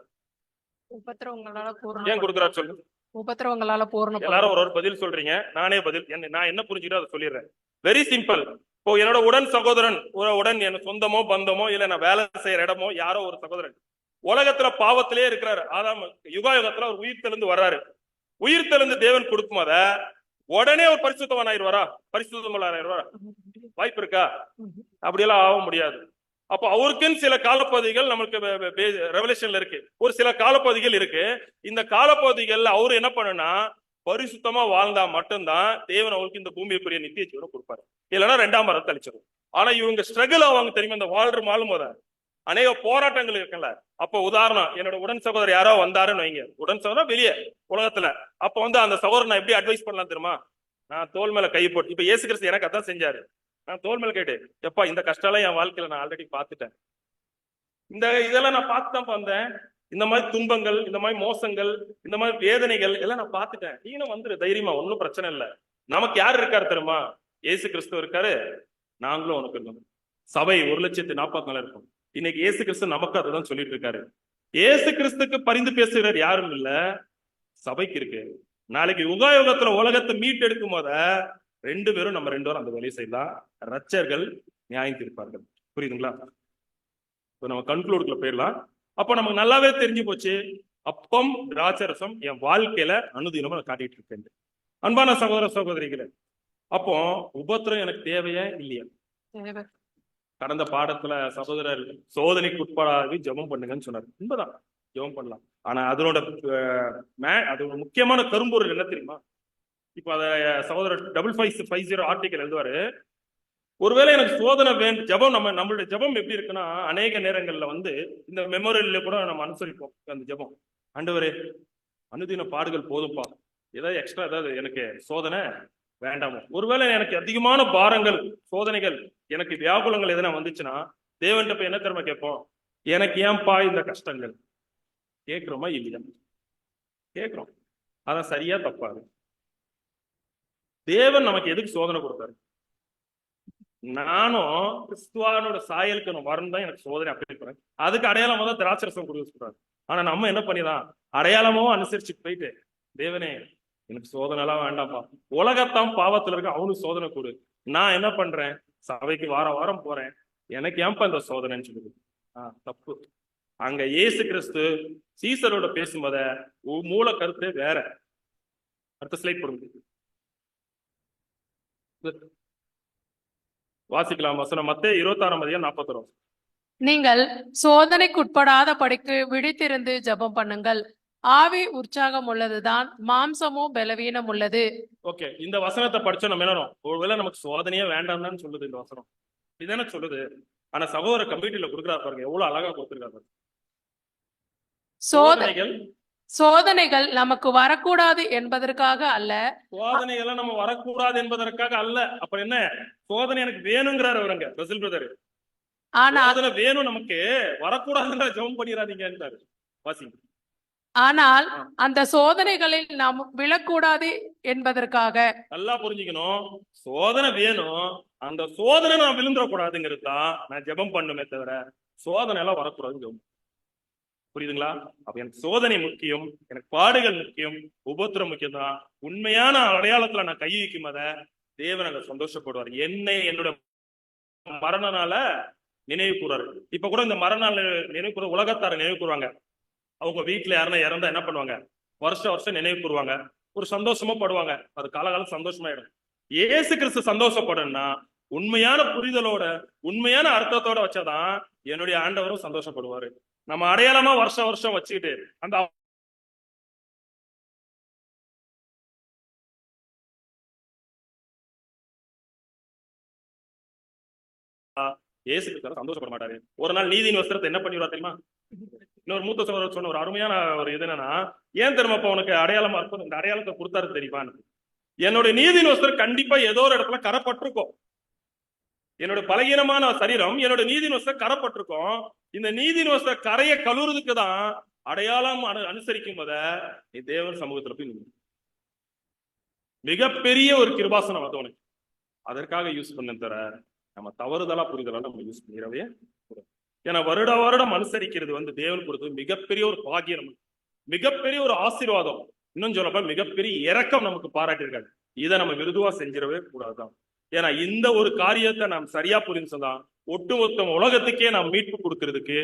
ஏன் கொடுக்குறாரு சொல்லுங்க. உபத்திரவங்களால பூரண. எல்லாரும் ஒரு பதில் சொல்றீங்க, நானே பதில் நான் என்ன புரிஞ்சுக்கிட்டோ அதை சொல்லிடுறேன். Very simple. இப்போ என்னோட உடன் சகோதரன், உடன் என் சொந்தமோ பந்தமோ இல்ல நான் வேலை செய்யற இடமோ யாரோ ஒரு சகோதரன் உலகத்துல பாவத்திலே இருக்கிறாரு. ஆதாம் யுகா யுகத்துல அவர் உயிர் தெளிந்து வர்றாரு. உயிர் தெளிந்து தேவன் கொடுக்கும் அத உடனே ஒரு பரிசுத்தவன் ஆயிடுவாரா? பரிசுத்தம் ஆயிடுவாரா? வாய்ப்பு இருக்கா? அப்படியெல்லாம் ஆக முடியாது. அப்போ அவருக்குன்னு சில காலப்பகுதிகள் நம்மளுக்கு ரெவலேஷன்ல இருக்கு. ஒரு சில காலப்பகுதிகள் இருக்கு. இந்த காலப்பகுதிகள்ல அவரு என்ன பண்ணுனா பரிசுத்தமா வாழ்ந்தா மட்டும்தான் தேவன் அவருக்கு இந்த பூமிக்குரிய நித்திய ஜீவனை கொடுப்பாரு. இல்லைன்னா 2ஆம் மரணத்தை அழிச்சிடும். ஆனா இவங்க ஸ்ட்ரகிள் ஆவாங்க தெரியுமா? இந்த வாழ்ற மாலும் போத அநேக போராட்டங்கள் இருக்குல்ல. அப்போ உதாரணம், என்னோட உடன் சகோதரர் யாரோ வந்தாருன்னு வைங்க, உடன் சகோதரர் வெளியே உலகத்துல, அப்ப அந்த சகோதரர் நான் எப்படி அட்வைஸ் பண்ணலாம் தெரியுமா? நான் தோல் மேல கை போட்டு, இப்ப இயேசு கிறிஸ்து எனக்கு அதான் செஞ்சாரு. நான் தோல் மேல கேட்டு, எப்பா இந்த கஷ்டம் எல்லாம் என் வாழ்க்கையில நான் ஆல்ரெடி பாத்துட்டேன், இதெல்லாம் நான் பார்த்துதான் வந்தேன், இந்த மாதிரி துன்பங்கள், இந்த மாதிரி மோசங்கள், இந்த மாதிரி வேதனைகள் எல்லாம் நான் பார்த்துட்டேன், நீனும் வந்துரு தைரியமா, ஒன்னும் பிரச்சனை இல்லை. நமக்கு யாரு இருக்காரு தெரியுமா? இயேசு கிறிஸ்து இருக்காரு, நாங்களும் உனக்கு இருக்கோம். சபை 1,44,000 இருக்கும். இன்னைக்கு இயேசு கிறிஸ்து நமக்கு அதுதான் சொல்லிட்டு இருக்காரு. இயேசு கிறிஸ்துக்கு பரிந்து பேசுகிறார் யாரும் இல்ல, சபைக்கு இருக்கு. நாளைக்கு யுகாயுகத்துல உலகத்தை மீட்டெடுக்கும் போத 2 பேரும் நம்ம 2 பேரும் அந்த வேலையை செய்யலாம். ரட்சகர்கள் நியாயம் தீர்ப்பார்கள். புரியுதுங்களா? இப்போ நம்ம கன்க்ளூடுக்குள்ள போயிடலாம். அப்போ நமக்கு நல்லாவே தெரிஞ்சு போச்சு, அப்பம் திராட்சரசம் என் வாழ்க்கையில அனுதினமும் காட்டிட்டு இருக்கேன். அன்பான சகோதர சகோதரிகளே, அப்போ உபத்திரம் எனக்கு தேவையா இல்லையா? கடந்த பாடத்துல சகோதரர் சோதனைக்கு உட்படாது ஜெபம் பண்ணுங்கன்னு சொன்னார். உண்மைதான், ஜெபம் பண்ணலாம். ஆனா அதோட முக்கியமான கரும்பொருள் என்ன தெரியுமா? இப்ப அத சகோதரர் 5550 ஆர்டிக்கல் எழுதுவாரு. ஒருவேளை எனக்கு சோதனை வேண்டும், ஜெபம் நம்மளுடைய ஜெபம் எப்படி இருக்குன்னா, அநேக நேரங்கள்ல இந்த மெமோரியல்ல கூட நம்ம அனுசரிப்போம் அந்த ஜெபம். ஆண்டவரே அனுதின பாடுகள் போதும்பா, ஏதாவது எக்ஸ்ட்ரா ஏதாவது எனக்கு சோதனை வேண்டாமோ. ஒருவேளை எனக்கு அதிகமான பாரங்கள், சோதனைகள், எனக்கு வியாகுலங்கள் எதனா வந்துச்சுன்னா தேவன்கிட்ட போய் என்ன திறமை கேட்போம்? எனக்கு ஏன்பா இந்த கஷ்டங்கள்? கேட்கிறோமா இல்லையா? கேட்கிறோம். அதான் சரியா தப்பாது? தேவன் நமக்கு எதுக்கு சோதனை கொடுத்தாரு? நானும் கிறிஸ்துவானோட சாயலுக்கு நான் வரணும் தான் எனக்கு சோதனை அப்படி இருக்கிறேன். அதுக்கு அடையாளமா தான் திராட்சரசம் கொடுக்க சொல்றாரு. ஆனா நம்ம என்ன பண்ணிதான் அடையாளமோ அனுசரிச்சுட்டு போயிட்டு, தேவனே எனக்கு சோதனை எல்லாம் வேண்டாம்ப்பா, உலகத்தான் பாவத்துல இருக்க அவனுக்கு சோதனை கொடு, நான் என்ன பண்றேன் சபைக்கு வாரம் வாரம் போறேன், எனக்கு ஏன்பா இந்த சோதனைன்னு சொல்லுது. தப்பு. அங்க இயேசு கிறிஸ்து சீசரோட பேசும்போத மூல கருத்து வேற. அடுத்த ஸ்லைட் போடுங்க. வாசிக்கலாம் வசனம். மத்தேயு 26:41. நீங்கள் சோதனைக்குட்படாத படிக்கு விழித்திருந்து ஜெபம் பண்ணுங்கள். ஆவி உற்சாகம் உள்ளதுதான், மாம்சமோ பலவீனம் உள்ளது. ஓகே, இந்த வசனத்தை படிச்சா நம்ம என்ன, ஒருவேளை நமக்கு சோதனையே வேண்டாம் தான் சொல்லுது இந்த வசனம், இதுதானே சொல்லுது. ஆனா சகோதர கம்ப்யூட்டர்ல கொடுக்குறாரு பாருங்க, எவ்வளவு அழகா கொடுத்துருக்காரு. சோதனைகள் நமக்கு வரக்கூடாது என்பதற்காக அல்ல. சோதனைகள் நம்ம வரக்கூடாது என்பதற்காக அல்ல. அப்புறம் என்ன? சோதனை எனக்கு வேணுங்கிறாரு அவருங்க ரசல் பிரதர். ஆனா சோதனை வேணும், நமக்கு வரக்கூடாதுன்ற ஜெபம் பண்ணிராதீங்கன்றாரு. வாசிங்க. ஆனால் அந்த சோதனைகளில் நாம் விழக்கூடாது என்பதற்காக. நல்லா புரிஞ்சுக்கணும், சோதனை வேணும், அந்த சோதனை நான் விழுந்துடக்கூடாதுங்கிறது தான் நான் ஜெபம் பண்ணுமே தவிர சோதனை எல்லாம் வரக்கூடாது. புரியுதுங்களா? அப்ப எனக்கு சோதனை முக்கியம், எனக்கு பாடுகள் முக்கியம், உபத்திரம் முக்கியம் தான். உண்மையான அடையாளத்துல நான் கை வைக்கும் அத தேவன் அங்க சந்தோஷப்படுவார். என்னை என்னோட மரண நாள நினைவு கூறாரு. இப்ப கூட இந்த மரண நாள் நினைவு கூற உலகத்தார நினைவு கூறுவாங்க. அவங்க வீட்டுல யாருன்னா இறந்தா என்ன பண்ணுவாங்க? வருஷம் வருஷம் நினைவு கூறுவாங்க, ஒரு சந்தோஷமா படுவாங்க. அது காலகாலம் சந்தோஷமாயிடும். இயேசு கிறிஸ்து சந்தோஷப்படணும்னா உண்மையான புரிதலோட உண்மையான அர்த்தத்தோட வச்சாதான் என்னுடைய ஆண்டவரும் சந்தோஷப்படுவாரு. நம்ம அடையாளமா வருஷம் வருஷம் வச்சுக்கிட்டு அந்த இயேசு கிறிஸ்து சந்தோஷப்பட மாட்டாரு. ஒரு நாள் நீதியின் வஸ்திரத்தை என்ன பண்ணிடுவா தெரியுமா? இன்னொரு மூத்த சகோதரர் சொன்ன ஒரு அருமையான ஒரு இது என்னன்னா, ஏன் தெரியுமாப்பா உனக்கு அடையாளமா இருக்கும், இந்த அடையாளத்தை கொடுத்தாரு தெரியுமான்னு. என்னுடைய நீதியின் வஸ்திரம் கண்டிப்பா ஏதோ ஒரு இடத்துல கரப்பட்டிருக்கும். என்னோட பலகீனமான சரீரம் என்னோட நீதியின் வஸ்திரம் கரப்பட்டிருக்கும். இந்த நீதியின் வஸ்திர கரையை கழுவுறதுக்கு தான் அடையாளம் அனுசரிக்கும் போத நீ தேவன் சமூகத்துல போய் நின்று மிகப்பெரிய ஒரு கிருபாசனம் அது உனக்கு. அதற்காக யூஸ் பண்ண தர நம்ம தவறுதலா புரிதலா நம்ம யூஸ் பண்ணிடவே. ஏன்னா வருட வருடம் அனுசரிக்கிறது தேவன் கொடுத்தது மிகப்பெரிய ஒரு பாக்கியம், மிகப்பெரிய ஒரு ஆசீர்வாதம். இன்னும் சொல்லப்ப மிகப்பெரிய இரக்கம் நமக்கு பாராட்டியிருக்காங்க. இதை நம்ம மிருதுவா செஞ்சிடவே கூடாதுதான். ஏன்னா இந்த ஒரு காரியத்தை நாம் சரியா புரிஞ்சுதான் ஒட்டுமொத்த உலகத்துக்கே நாம் மீட்பு கொடுக்கறதுக்கு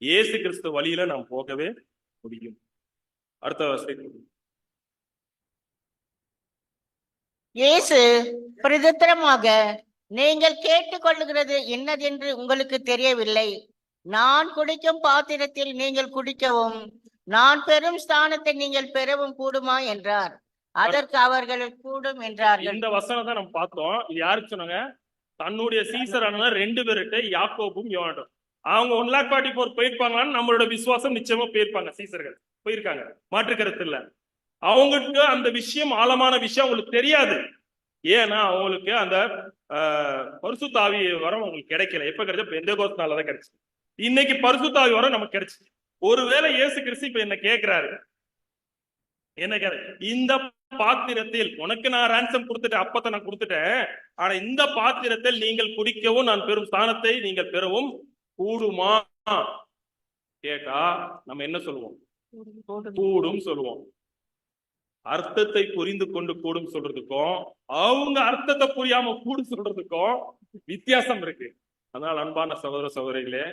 இயேசு கிறிஸ்து வழியில நாம் போகவே முடியும். அடுத்த இயேசு பிரதித்திரமாக, நீங்கள் கேட்டுக்கொள்ளுகிறது என்னதென்று உங்களுக்கு தெரியவில்லை. நான் குடிக்கும் பாத்திரத்தில் நீங்கள் குடிக்கவும் நான் பெறும் ஸ்தானத்தை நீங்கள் பெறவும் கூடுமா என்றார். அதற்கு அவர்கள் கூடும் என்றார்கள். இந்த வசனம் தான் நம்ம பார்த்தோம். இது யாருக்கு சொன்னாங்க? தன்னுடைய சீசரான 2 பேர்கிட்ட, யாக்கோபும் யோவானும். அவங்க 1,44,000 போயிருப்பாங்களான்னு நம்மளோட விசுவாசம் நிச்சயமா போயிருப்பாங்க. சீசர்கள் போயிருக்காங்க, மாற்று கருத்து இல்ல. அவங்களுக்கு அந்த விஷயம், ஆழமான விஷயம் அவங்களுக்கு தெரியாது. ஏன்னா அவங்களுக்கு அந்த பரிசுத்த ஆவி வரம் அவங்களுக்கு கிடைக்கல. எப்ப கிடைச்சா பெந்தேகோஸ்துனாலதான் கிடைச்சு. இன்னைக்கு பரிசுத்த ஆவி வரம் நமக்கு கிடைச்சு. ஒருவேளை இயேசு கிறிஸ்து இப்ப என்ன கேட்கிறாரு, இந்த பாத்திரத்தில் உனக்கு நான் ரான்சம் கொடுத்துட்டேன், அப்பத்தை நான் கொடுத்துட்டேன், ஆனா இந்த பாத்திரத்தில் நீங்கள் குடிக்கவும் நான் பெறும் ஸ்தானத்தை நீங்கள் பெறவும் கூடுமா கேட்டா நம்ம என்ன சொல்லுவோம்? கூடும் சொல்லுவோம். அர்த்தத்தை புரிந்து கொண்டு கூடும் சொல்றதுக்கும் அவங்க அர்த்தத்தை புரியாம கூடும் சொல்றதுக்கும் வித்தியாசம் இருக்கு. அதனால அன்பான சகோதர சகோதரிகளே,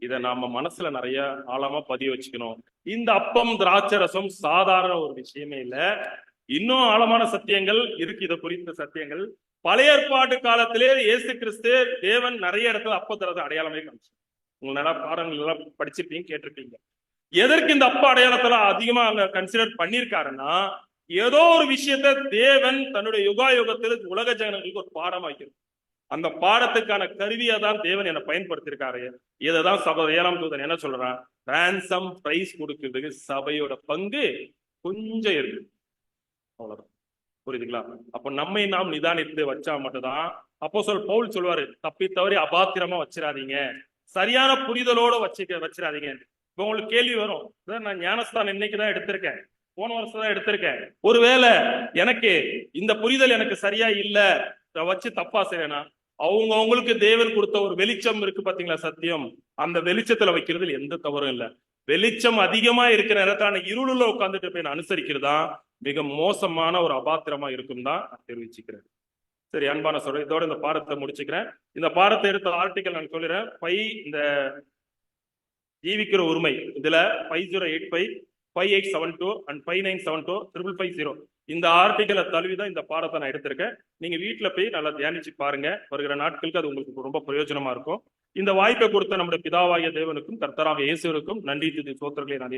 இதை நாம மனசுல நிறைய ஆழமா பதிய வச்சுக்கணும். இந்த அப்பம் திராட்சை ரசம் சாதாரண ஒரு விஷயமே இல்ல. இன்னும் ஆழமான சத்தியங்கள் இருக்கு. இதை குறித்த சத்தியங்கள் பழைய ஏற்பாட்டு காலத்திலே இயேசு கிறிஸ்து தேவன் நிறைய இடத்துல அப்பத்திரத்தை அடையாளமே காமிச்சு. உங்க நல்ல பாடங்கள் எல்லாம் படிச்சிருப்பீங்க, கேட்டிருப்பீங்க. எதற்கு இந்த அப்ப அடையாளத்துல அதிகமா அங்க கன்சிடர் பண்ணிருக்காருன்னா, ஏதோ ஒரு விஷயத்த தேவன் தன்னுடைய யுகாயுகத்தில் உலக ஜனங்களுக்கு ஒரு பாடம் வைக்கிறது. அந்த பாடத்துக்கான கருவியா தான் தேவன் என்னை பயன்படுத்திருக்காரு. இதைதான் சகோதர 7ஆம் தூதன் என்ன சொல்றான்? ரான்சம் பிரைஸ் கொடுக்கிறதுக்கு சபையோட பங்கு கொஞ்சம் இருக்கு, அவ்வளவுதான். புரியுதுங்களா? அப்ப நம்மை நாம் நிதானித்து வச்சா மட்டும்தான். அப்போஸ்தலர் பவுல் சொல்லுவாரு, தப்பி தவறி அபாத்திரமா வச்சிடாதீங்க, சரியான புரிதலோட வச்சிடாதீங்க. இப்ப உங்களுக்கு கேள்வி வரும், நான் ஞானஸ்தானம் இன்னைக்குதான் எடுத்திருக்கேன், போன வருஷம் தான் எடுத்திருக்கேன், ஒருவேளை எனக்கு இந்த புரிதல் எனக்கு சரியா இல்ல, வச்சு தப்பா செய்யனா, அவங்களுக்கு தேவன் கொடுத்த ஒரு வெளிச்சம் இருக்கு பாத்தீங்களா, சத்தியம். அந்த வெளிச்சத்துல வைக்கிறதுல எந்த தவறும் இல்ல. வெளிச்சம் அதிகமா இருக்கிற நேரத்தான இருளுல உட்கார்ந்துட்டு போய் அனுசரிக்கிறதா மிக மோசமான ஒரு அபாத்திரமா இருக்கும் தான் நான் தெரிவிச்சுக்கிறேன். சரி அன்பான சொல்றேன், இதோட இந்த பாடத்தை முடிச்சுக்கிறேன். இந்த பாடத்தை எடுத்த ஆர்டிக்கல் நான் சொல்லிடுறேன். இந்த ஜீவிக்கிற உரிமை இதுல 5085 5872 and 5972 550 இந்த ஆர்டிக்கலை தழுவிதான் இந்த பாடத்தை நான் எடுத்திருக்கேன். நீங்க வீட்டுல போய் நல்லா தியானிச்சு பாருங்க. வருகிற நாட்களுக்கு அது உங்களுக்கு ரொம்ப பிரயோஜனமா இருக்கும். இந்த வாய்ப்பை கொடுத்த நம்முடைய பிதாவாகிய தேவனுக்கும் கர்த்தராகிய இயேசுவுக்கும் நன்றி துதி சோத்திரங்களை நான்